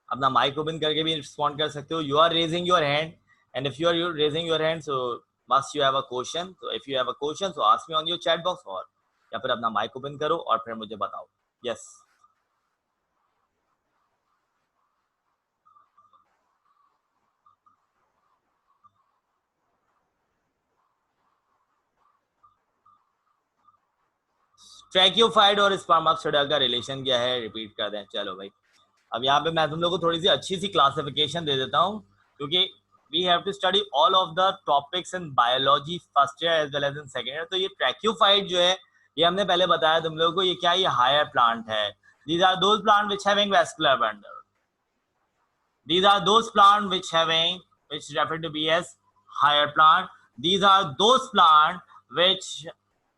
अपना माइक ओपन करके भी रिस्पॉन्ड कर सकते हो। You are raising your hand and if you are raising your hand so must you have a question. तो if you have a question so ask me on your chat box, और या फिर अपना mic open करो और फिर मुझे बताओ। यस। ट्रैकियोफाइट और स्पर्मास्टिडा का रिलेशन क्या है? रिपीट कर दें। चलो भाई, अब यहाँ पे मैं तुम लोग को थोड़ी सी अच्छी सी क्लासिफिकेशन दे देता हूँ, क्योंकि we have to study all of the topics in biology first year as well as in second year. तो ये ट्रैकियोफाइट जो है ये हमने पहले बताया तुम लोगों को, ये क्या, ये हायर प्लांट है। These are those plant which having vascular bundle. These are those plant which referred to be as higher plant. These are those plant which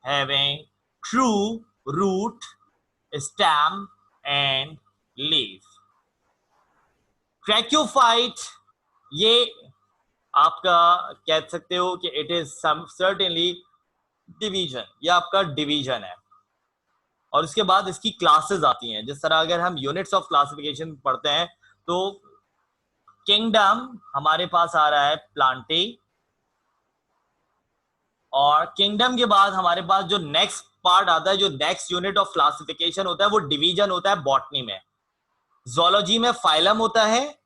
having true root, stem and leaf. Tracheophyte ये आपका कह सकते हो कि it is some certainly division, ये आपका division है। और उसके बाद इसकी क्लासेस आती हैं। जिस तरह अगर हम यूनिट्स ऑफ क्लासिफिकेशन पढ़ते हैं तो किंगडम हमारे पास आ रहा है प्लांटी, और किंगडम के बाद हमारे पास जो नेक्स्ट पार्ट आता है, जो नेक्स्ट यूनिट ऑफ क्लासिफिकेशन होता है, वो डिवीजन होता है बॉटनी में। जोलॉजी में फाइलम होता है।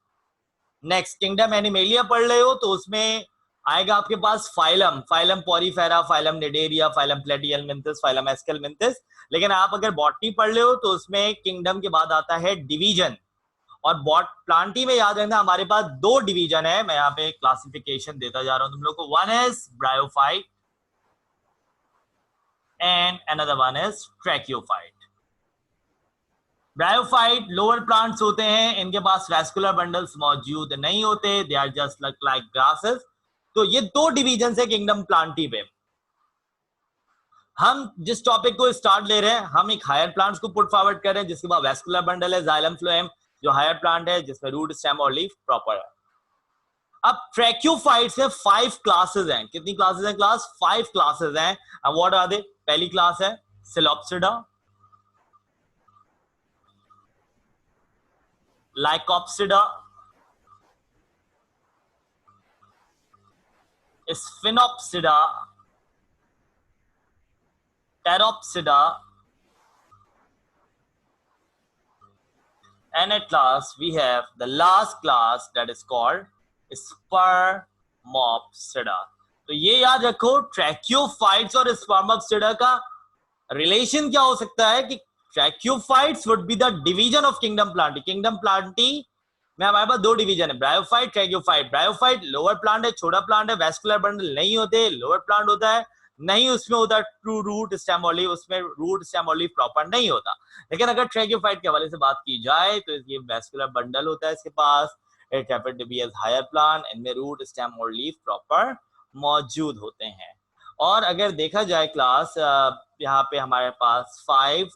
नेक्स्ट किंगडम एनिमेलिया पढ़ रहे हो तो उसमें आएगा आपके पास phylum, phylum Porifera, phylum Cnidaria, phylum Platyhelminthes, phylum Aschelminthes. लेकिन आप अगर बॉटनी पढ़ रहे हो तो उसमें किंगडम के बाद आता है डिवीजन। और प्लांटी में याद रखना हमारे पास दो डिवीजन है। मैं यहाँ पे क्लासिफिकेशन देता जा रहा हूं तुम लोग को। One is bryophyte and another one is tracheophyte. Bryophyte lower plants होते हैं, इनके पास वेस्कुलर बंडल्स मौजूद नहीं होते, they are just like grasses. तो ये दो डिवीजन है किंगडम प्लांटी पे। हम जिस टॉपिक को स्टार्ट ले रहे हैं, हम एक हायर प्लांट्स को पुट फॉरवर्ड कर रहे हैं, जिसके बाद वेस्कुलर बंडल है, जाइलम फ्लोएम जो हायर प्लांट है, जिसमें रूट स्टेम और लीफ प्रॉपर है। अब ट्रैक्योफाइट्स में 5 क्लासेस हैं। कितनी क्लासेस हैं क्लास? 5 क्लासेस हैं। अब व्हाट आर दे? पहली क्लास है Psilopsida, Lycopsida, Sphenopsida, Pteropsida, and at last we have the last class that is called Spermopsida. तो ये याद रखो, ट्रैक्योफाइट्स और स्पर्मोप्सिडा का रिलेशन क्या हो सकता है कि tracheophytes would be the division of kingdom Plantae. Kingdom Plantae में हमारे पास दो डिवीजन है, ब्रायोफाइट, ट्रैक्योफाइट। ब्रायोफाइट लोअर प्लांट है, छोटा प्लांट है, वेस्कुलर बंडल नहीं होते, लोअर प्लांट होता है, नहीं उसमें होता ट्रू रूट स्टेम और लीफ, उसमें रूट स्टेम और लीफ प्रॉपर नहीं होता। लेकिन अगर ट्रैक्योफाइट के हवाले से बात की जाए तो ये वेस्कुलर बंडल होता है इसके पास, it happened to be as higher plant, इनमें रूट स्टेम और लीफ प्रॉपर मौजूद होते हैं। और अगर देखा जाए क्लास, यहाँ पे हमारे पास 5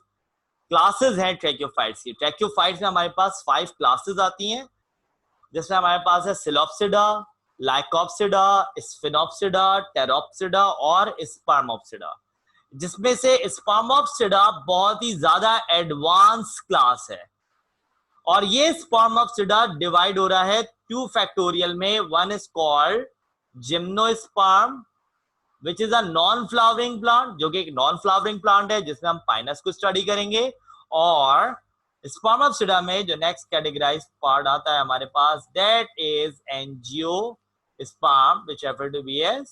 क्लासेस हैं ट्रैक्योफाइट्स की। ट्रैक्योफाइट्स में हमारे पास 5 क्लासेस आती हैं, जिसमें हमारे पास है सिलोप्सिडा, लाइकोप्सिडा, स्फिनोप्सिडा, टेरोप्सिडा और स्पर्मोप्सिडा। जिसमें से स्पर्मोप्सिडा बहुत ही ज्यादा एडवांस क्लास है। और ये स्पर्मोप्सिडा डिवाइड हो रहा है 2 फैक्टोरियल में। One is called gymnosperm which is a non flowering plant, जो कि एक नॉन फ्लावरिंग प्लांट है, जिसमें हम पाइनस को स्टडी करेंगे। और स्पर्मोप्सिडा में जो नेक्स्ट कैटेगराइज पार्ट आता है हमारे पास, that is angiosperm which refer to be as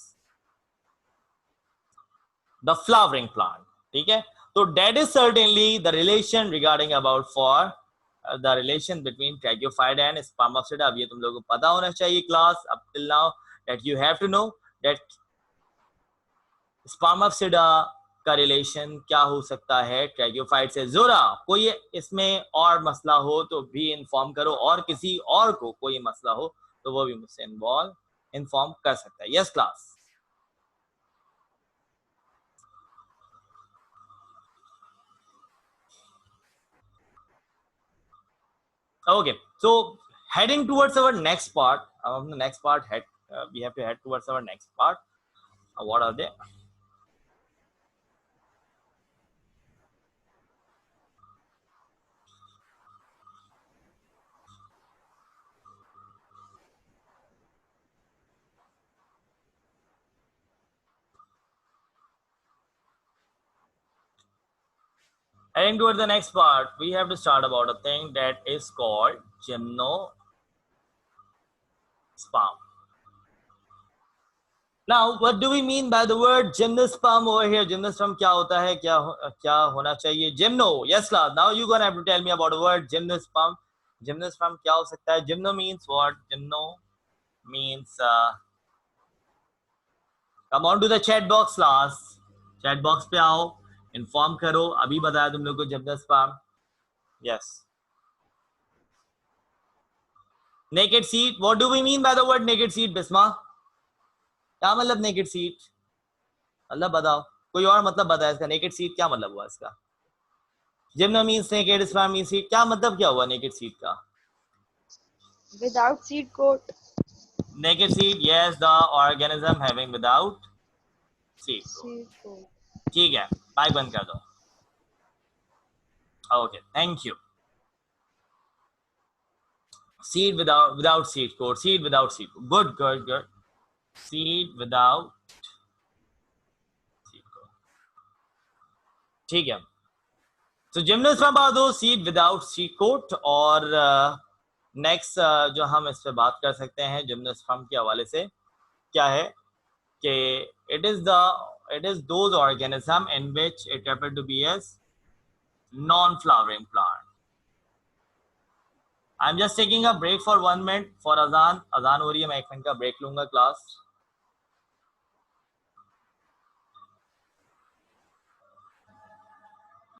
the flowering plant. ठीक है, तो that is certainly the relation regarding about for the relation between tracheophyte and Spermopsida. अब ये तुम लोगों को पता होना चाहिए class up till now, that you have to know that Spermopsida का रिलेशन क्या हो सकता है ट्रैक्योफाइट से। जोरा कोई इसमें और मसला हो तो भी इन्फॉर्म करो, और किसी और को कोई मसला हो तो वो भी मुझसे इन्फॉर्म कर सकता है। Yes class. Okay, so heading towards our next part, we have to head towards our next part. What are they? Heading towards the next part, we have to start about a thing that is called gymnosperm. Now, what do we mean by the word gymnosperm over here? Gymnosperm क्या होता है, क्या होना चाहिए? Gymno, yes class. Now you gonna have to tell me about the word gymnosperm. Gymnosperm क्या हो सकता है? Gymno means what? Gymno means come on to the chat box class. Chat box पे आओ, इन्फॉर्म करो। अभी बताया तुम लोग को gymnosperm. Yes, naked seed. What do we mean by the word naked seed? Bisma, क्या मतलब नेकेड सीट? मतलब बताओ, कोई और मतलब बताया इसका। नेकेड सीट क्या मतलब हुआ इसका? Gymno means naked, sperm means seat. क्या मतलब क्या हुआ नेकेड सीट का? Without seed coat. Naked seed, yes, the organism having without seed coat. Seed coat. ठीक है, माइक बंद कर दो। Okay, thank you. Seed without seed coat, seed without seed coat. Good, good, good. Seed without seed coat. ठीक है। So gymnosperm are those seed without seed coat। और next जो हम इस पे बात कर सकते हैं जिम्नोस्पर्म के हवाले से क्या है कि it is those organism in which it happen to be as non-flowering plant. I'm just taking a break for 1 minute for अजान हो रही है, मैं 1 मिनट का ब्रेक लूंगा क्लास।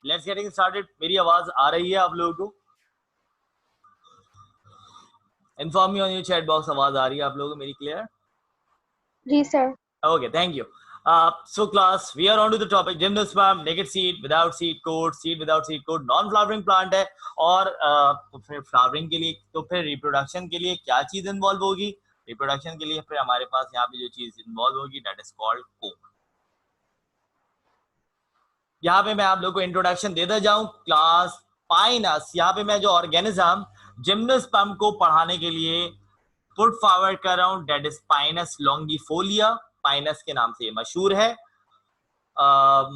Let's getting started. मेरी आवाज आ रही है आप लोगों को? Inform me on your chat box, आवाज आ रही है आप लोगों को मेरी clear? Ji sir. Okay, thank you. So class, we are on to the topic gymnosperm, naked seed, without seed coat, seed without seed coat, non-flowering plant है। और तो फिर फ्लावरिंग के लिए, तो फिर रिप्रोडक्शन के लिए क्या चीज इन्वॉल्व होगी? रिप्रोडक्शन के लिए फिर हमारे पास यहाँ पे जो चीज इन्वॉल्व होगी दैट इज कॉल्ड कोन। यहाँ पे मैं आप लोगों को इंट्रोडक्शन देता जाऊं। क्लास पाइनस, यहाँ पे मैं जो ऑर्गेनिज्म जिम्नोस्पर्म को पढ़ाने के लिए पुट फॉरवर्ड कर रहा हूं दैट इज पाइनस लॉन्गिफोलिया। पाइनस के नाम से ये मशहूर है।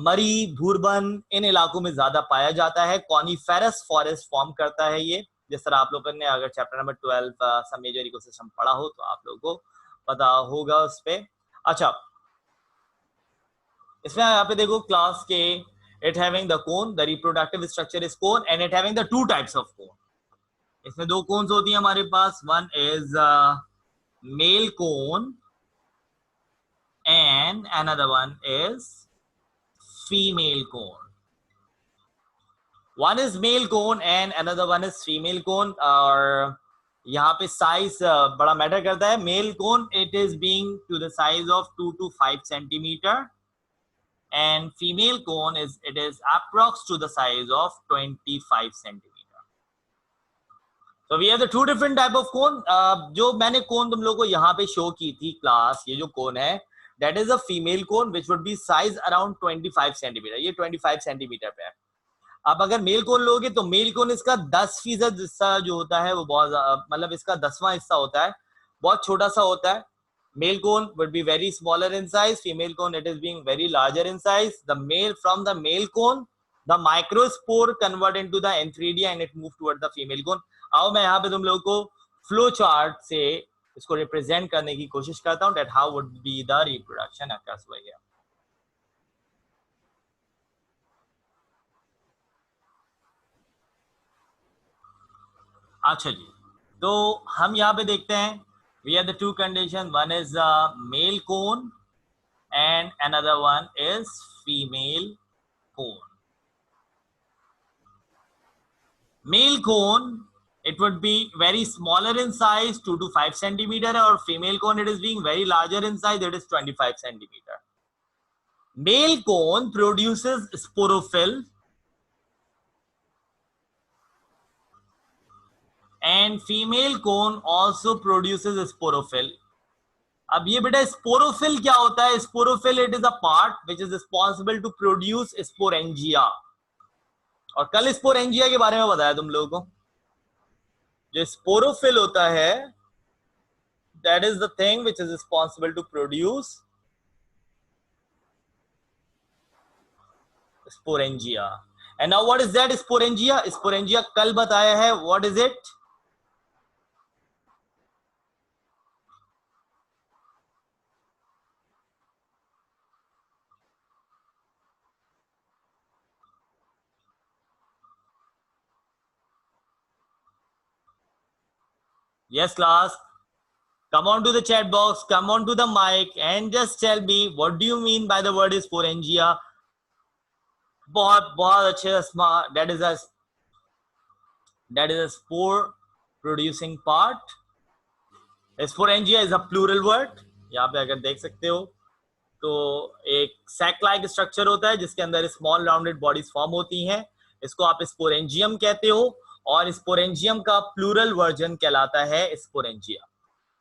मरी, भूरबन इन इलाकों में ज्यादा पाया जाता है। कॉनिफेरस फॉरेस्ट फॉर्म करता है ये। जिस तरह आप लोगों ने अगर chapter number 12 some major ecosystem पढ़ा हो तो आप लोगों को पता होगा उस पे। अच्छा, इसमें यहाँ पे देखो क्लास के it having the cone, the reproductive structure is cone and it having the 2 types of cone. इसमें 2 कोन्स होती है हमारे पास। One is male cone and another one is female cone. One is male cone and another one is female cone। और यहाँ पे size बड़ा matter करता है। Male cone it is being to the size of 2 to 5 centimeter and female cone it is approx to the size of 25 centimeter। So we have the 2 different type of cone। जो मैंने कोन तुम लोगों को यहाँ पे show की थी class, ये जो कोन है that is a female cone which would be size around 25 centimeter। ये 25 centimeter पे है। अब अगर मेल कोन लोगे तो मेल कोन इसका 10% हिस्सा जो होता है वो बहुत मतलब इसका 10वां हिस्सा होता है, बहुत छोटा सा होता है। Male cone would be very smaller in size. Female cone it is being very larger in size. From the male cone, the microspore convert into the antheridia and it move towards the female cone। आओ मैं यहाँ पे तुम लोगों को flow chart से इसको represent करने की कोशिश करता हूँ that how would be the reproduction occurs over here। अच्छा जी, तो हम यहाँ पे देखते हैं we have the 2 conditions। One is male cone and another one is female cone। Male cone it would be very smaller in size 2 to 5 centimeter और female cone it is being very larger in size, it is 25 centimeter। Male cone produces sporophyll and female cone also produces sporophyll। अब ये बेटा sporophyll क्या होता है? Sporophyll it is a part which is responsible to produce sporangia. और कल sporangia के बारे में बताया तुम लोगों को। जो स्पोरोफिल होता है that is the thing which is responsible to produce sporangia. And now what is that sporangia? Sporangia कल बताया है। What is it? Yes, class. Come on to the chat box, come on to the mic and just tell me what do you mean by the word sporangia। बहुत बहुत अच्छे। that is a spore producing part। sporangia is a plural word। यहाँ पे अगर देख सकते हो तो एक sac like स्ट्रक्चर होता है जिसके अंदर स्मॉल राउंडेड बॉडीज फॉर्म होती हैं। इसको आप स्पोरेंजियम कहते हो और स्पोरेंजियम का प्लूरल वर्जन कहलाता है स्पोरेंजिया।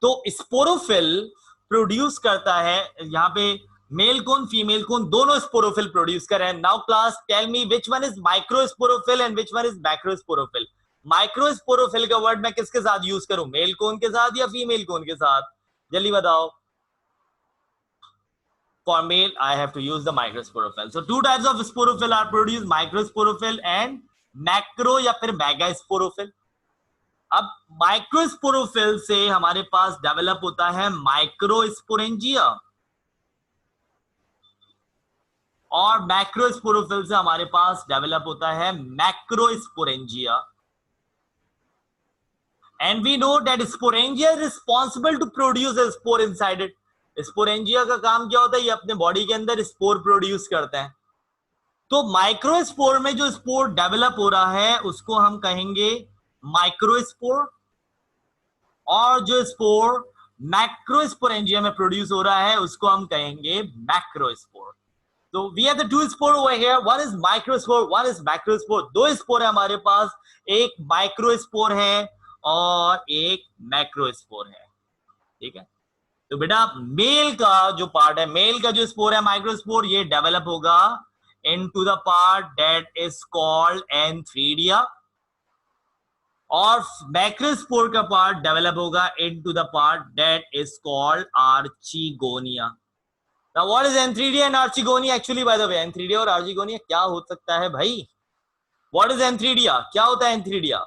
तो स्पोरोफिल प्रोड्यूस करता है, यहाँ पे मेल कोन फीमेल कोन दोनों स्पोरोफिल प्रोड्यूस कर रहे हैं. Now class tell me which one is microsporophyll and which one is macrosporophyll. Microsporophyll का वर्ड मैं किसके साथ यूज करूं, मेल कोन के साथ या फीमेल कोन के साथ, जल्दी बताओ. For male I have to use the microsporophyll. So two types of sporophyll are produced, microsporophyll and macro या फिर megasporophyll. अब माइक्रोस्पोरोफिल से हमारे पास डेवलप होता है माइक्रोस्पोरेंजिया और मैक्रोस्पोरोफिल से हमारे पास डेवलप होता है मैक्रोस्पोरेंजिया. And we know that sporangia is responsible to produce a spore inside it. Sporangia का काम क्या होता है, ये अपने बॉडी के अंदर स्पोर प्रोड्यूस करते हैं. तो माइक्रोस्पोर में जो स्पोर डेवलप हो रहा है उसको हम कहेंगे माइक्रोस्पोर, और जो स्पोर मैक्रोस्पोरेंजिया में प्रोड्यूस हो रहा है उसको हम कहेंगे मैक्रोस्पोर. तो we have the two spore over here, one is microspore, one is macrospore. दो स्पोर है हमारे पास, एक माइक्रोस्पोर है और एक मैक्रोस्पोर है. ठीक है, तो बेटा मेल का जो पार्ट है, मेल का जो स्पोर है माइक्रोस्पोर, ये डेवलप होगा into the part that is called antheridia, और मैक्रोस्पोर का पार्ट डेवलप होगा into the part that is called archegonia. Now what is antheridia and archegonia? Actually by the way antheridia और archegonia क्या हो सकता है भाई? What is antheridia? क्या होता है antheridia?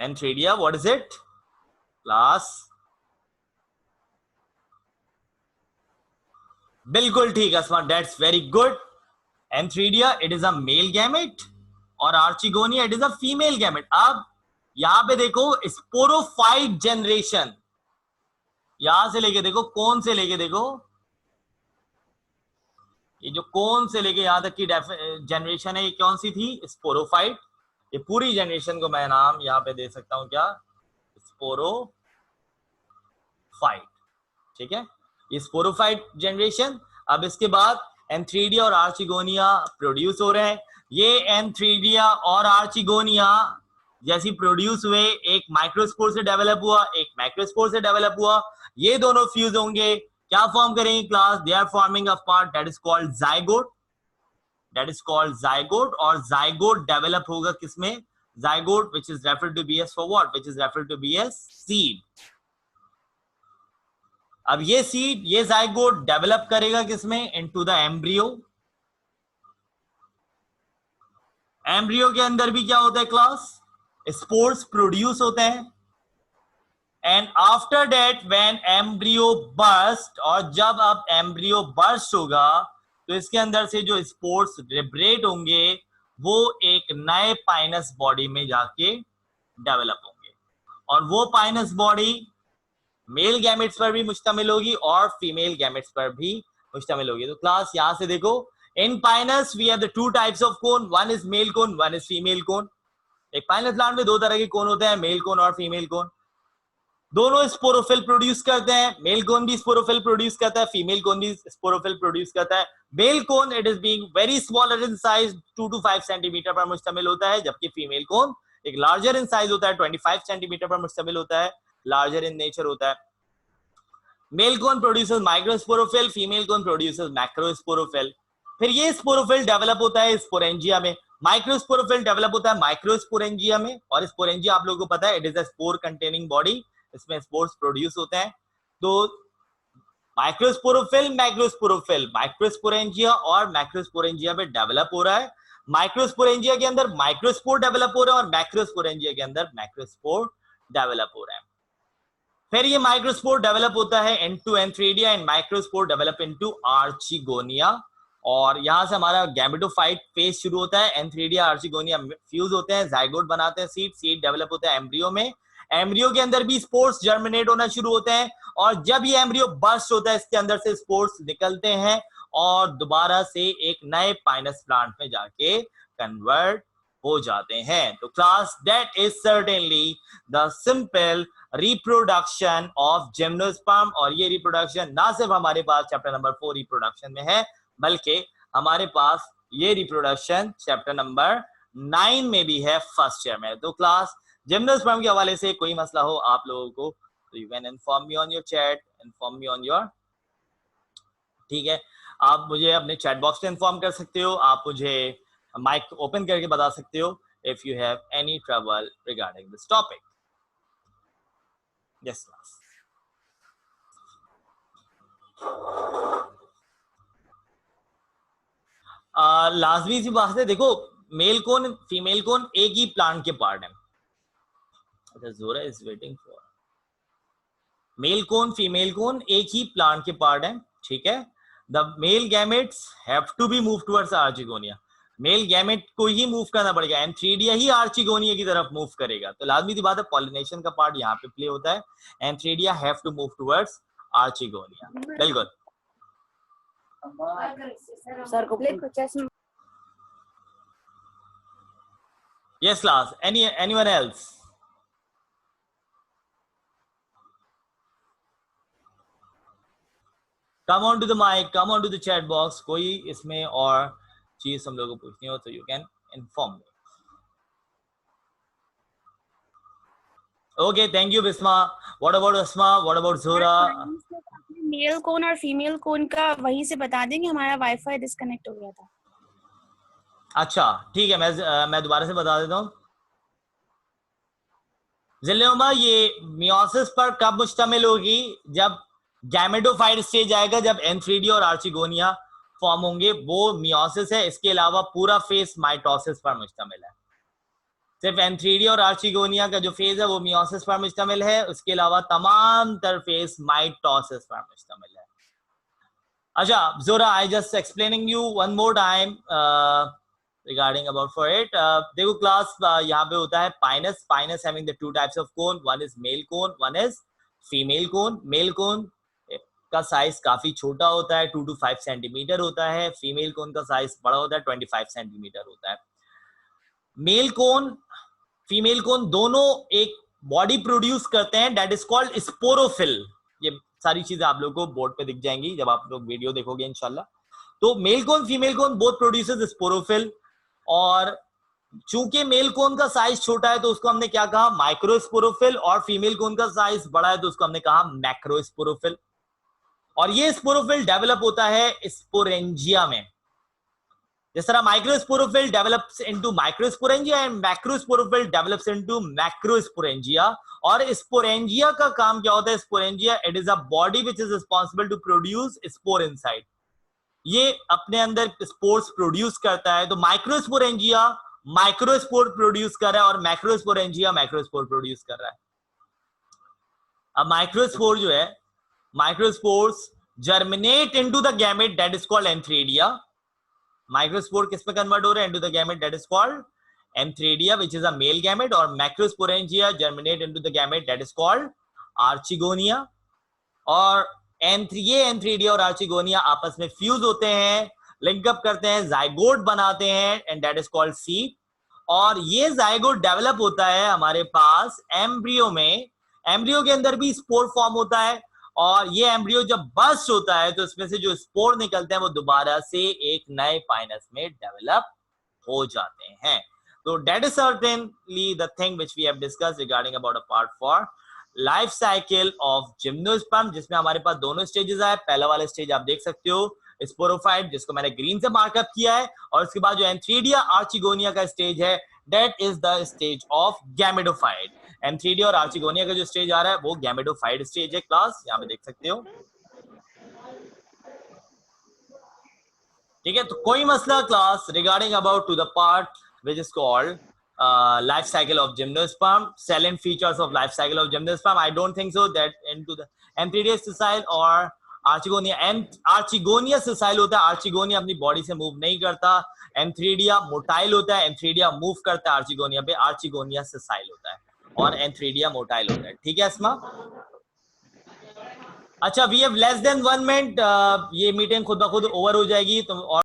Antheridia, what is it? Class? बिल्कुल ठीक अस्मा, that's very good. Antheridia, it is a male gamete और Archigonia, it is a female gamete. अब यहां पे देखो स्पोरोफाइट जनरेशन, यहां से लेके देखो, कौन से लेके देखो, ये जो कौन से लेके यहां तक की जनरेशन है, ये कौन सी थी? स्पोरोफाइट. ये पूरी जनरेशन को मैं नाम यहां पे दे सकता हूं क्या? स्पोरोफाइट. ठीक है, ये स्पोरोफाइट जनरेशन. अब इसके बाद एंथ्रीडिया और आर्चिगोनिया प्रोड्यूस हो रहे हैं. ये एंथ्रीडिया और आर्चिगोनिया जैसी प्रोड्यूस हुए, एक माइक्रोस्पोर से डेवलप हुआ, एक मैक्रोस्पोर से डेवलप हुआ. ये दोनों फ्यूज होंगे, क्या फॉर्म करेंगे class? They are forming a part that is called zygote. That is called zygote, और zygote develop होगा किसमें? Zygote, which is referred to be as for what? Which is referred to be as seed. अब ये seed, ये zygote develop करेगा किसमें? Into the embryo. Embryo के अंदर भी क्या होता है क्लास? Spores produce होते हैं. And after that, when embryo burst, और जब अब embryo burst होगा तो इसके अंदर से जो स्पोर्स लिबरेट होंगे वो एक नए पाइनस बॉडी में जाके डेवलप होंगे, और वो पाइनस बॉडी मेल गैमेट्स पर भी मुश्तमिल होगी और फीमेल गैमेट्स पर भी मुश्तमिल होगी. तो क्लास यहां से देखो, in Pinus we have the two types of cone, one is male cone, one is female cone. एक पाइनस प्लांट में दो तरह के कोन होते हैं, मेल कोन और फीमेल कोन. दोनों स्पोरोफिल प्रोड्यूस करते हैं, मेल कोन भी स्पोरोफिल प्रोड्यूस करता है, फीमेल कोन भी स्पोरोफिल प्रोड्यूस करता है. Male cone it is being very smaller in size, 2 to 5 centimetre पर मुश्तमिल होता है, जबकि फीमेल कोन एक लार्जर इन साइज होता है, 25 सेंटीमीटर पर मुश्तमिल होता है, लार्जर इन नेचर होता है. Male cone produces microsporophyll, female cone produces macrosporophyll. फिर ये स्पोरोफिल डेवलप होता है स्पोरेंजिया में, माइक्रोस्पोरोफिल डेवलप होता है माइक्रोस्पोरेंजिया में, और स्पोरेंजिया आप लोगों को पता है it is a spore containing body, इसमें स्पोर्स प्रोड्यूस होते हैं. तो माइक्रोस्पोरोफिल, मैक्रोस्पोरोफिल, माइक्रोस्पोरेंजिया और मैक्रोस्पोरेंजिया में डेवलप हो रहा है. माइक्रोस्पोरेंजिया के अंदर माइक्रोस्पोर डेवलप हो रहा है और मैक्रोस्पोरेंजिया के अंदर मैक्रोस्पोर डेवलप हो रहा है. फिर ये माइक्रोस्पोर डेवलप होता है into antheridia and microspore develop into archegonia, और यहां से हमारा गैमेटोफाइट फेज शुरू होता है. एंथ्रीडिया आर्चिगोनिया फ्यूज होते हैं, जाइगोट बनाते हैं, सीड, सीड डेवलप होता है एम्ब्रियो में. एम्ब्रियो के अंदर भी स्पोर्स जर्मिनेट होना शुरू होते हैं, और जब ये एम्ब्रियो बर्स्ट होता है इसके अंदर से स्पोर्स निकलते हैं और दोबारा से एक नए पाइनस प्लांट में जाके कन्वर्ट हो जाते हैं. तो class that is certainly the simple reproduction of gymnosperm, और ये रिप्रोडक्शन ना सिर्फ हमारे पास चैप्टर नंबर 4 रिप्रोडक्शन में है, बल्कि हमारे पास ये रिप्रोडक्शन चैप्टर नंबर 9 में भी है, फर्स्ट ईयर में. तो क्लास जिम्नोस्पर्म के हवाले से कोई मसला हो आप लोगों को तो you can inform me on your chat, inform me on your, ठीक है। आप मुझे अपने चैट बॉक्स में इन्फॉर्म कर सकते हो, आप मुझे माइक ओपन करके बता सकते हो if you have any trouble regarding this topic. Yes, class. लाजमी सी बात है, देखो मेल कोन फीमेल कोन एक ही प्लांट के पार्ट है। अच्छा, जोरा is waiting for male cone female cone एक ही प्लांट के पार्ट है, ठीक है। The male gametes have to be move towards archegonia, male gamete को ही मूव करना पड़ेगा, एंथ्रीडिया ही आर्चिगोनिया की तरफ मूव करेगा। तो लाजमी सी बात है पॉलिनेशन का पार्ट यहाँ पे प्ले होता है, antheridia have to move towards archegonia. बिल्कुल सर को चश्मा। Yes class, anyone else? Come on to the mic, come on to the chat box. कोई इसमें और चीज हम लोगों को पूछनी हो तो you can inform me. Okay, thank you Bisma. What about Asma? What about Zora? Male cone और फीमेल कोन का वहीं से बता देंगे, हमारा वाईफाई डिस्कनेक्ट हो गया था। अच्छा ठीक है, मैं दोबारा से बता देता हूँ। जिलेमा ये मियोसिस पर कब मुश्तमिल होगी? जब गैमेटोफाइट स्टेज आएगा, जब एंथ्रीडिया और आर्चिगोनिया फॉर्म होंगे, वो मियोसिस है। इसके अलावा पूरा फेज माइटोसिस पर मुश्तमिल है। सिर्फ एंथ्रीडिया और आर्चिगोनिया का जो फेज है वो मियोसिस पर मुश्तमिल है, उसके अलावा तमाम तर फेज माइटोसिस पर मुश्तमिल है। अच्छा जोरा, I just explaining you one more time regarding about for it. देखो क्लास यहाँ पे होता है Pinus, Pinus having the two types of cone, one is male cone, one is female cone. Male cone का साइज काफी छोटा होता है, 2 to 5 सेंटीमीटर होता है। फीमेल कोन का साइज बड़ा होता है, 25 सेंटीमीटर होता है। मेल कोन फीमेल कोन दोनों एक बॉडी प्रोड्यूस करते हैं, दैट इज कॉल्ड स्पोरोफिल। ये सारी चीजें आप लोगों को बोर्ड पे दिख जाएंगी जब आप लोग वीडियो देखोगे इंशाल्लाह। तो मेल कोन फीमेल कोन बोथ प्रोड्यूसेस स्पोरोफिल, और चूंकि मेल कोन का साइज छोटा है तो उसको हमने क्या कहा? माइक्रोस्पोरोफिल, और फीमेल कोन का साइज बड़ा है तो उसको हमने कहा मैक्रोस्पोरोफिल। और ये स्पोरोफिल डेवलप होता है स्पोरेंजिया में। जिस तरह microsporophyll develops into microsporangia and macrosporophyll develops into macrosporangia. और स्पोरेंजिया का काम क्या होता है? Sporangia it is a body which is responsible to produce spore inside. ये अपने अंदर स्पोर्स प्रोड्यूस करता है। तो माइक्रोस्पोरेंजिया माइक्रोस्पोर प्रोड्यूस कर रहा है और मैक्रोस्पोरेंजिया मैक्रोस्पोर प्रोड्यूस कर रहा है। अब माइक्रोस्पोर जो है, microspores germinate into the gamete that is called antheridia. Microspore किस में कन्वर्ट हो रहे हैं? Into the gamete that is called antheridia which is a male gamete, और macrosporangia germinate into the gamete that is called archegonia. और ये antheridia और archegonia आपस में फ्यूज होते हैं, लिंकअप करते हैं, जाइगोट बनाते हैं, and that is called seed. और ये जाइगोट डेवलप होता है हमारे पास एम्ब्रियो में। एम्ब्रियो के अंदर भी स्पोर फॉर्म होता है, और ये एम्ब्रियो जब बर्स्ट होता है तो इसमें से जो स्पोर निकलते हैं वो दोबारा से एक नए पाइनस में डेवलप हो जाते हैं। तो that is certainly the thing which we have discussed regarding about a part 4 life cycle of gymnosperm, जिसमें हमारे पास दोनों स्टेजेस आए। पहला वाला स्टेज आप देख सकते हो स्पोरोफाइट, जिसको मैंने ग्रीन से मार्कअप किया है, और उसके बाद जो एंथ्रीडिया आर्चिगोनिया का स्टेज है that is the stage of gametophyte. Antheridia और आर्चिगोनिया का जो स्टेज आ रहा है वो गैमेटोफाइट स्टेज है क्लास, यहाँ पे देख सकते हो। ठीक है, तो कोई मसला class regarding about to the part which is called life cycle of gymnosperm, salient features of life cycle of gymnosperm. I don't think so that into the Antheridia sessile or Archigonia, and Archigonia sessile होता है, Archigonia अपनी body से move नहीं करता। Antheridia motile होता है, Antheridia move करता है Archigonia पे, Archigonia sessile होता है, और Antheridia मोटाइल होता है। ठीक है अस्मा? अच्छा, we have less than 1 minute, ये मीटिंग खुद ब खुद ओवर हो जाएगी तो और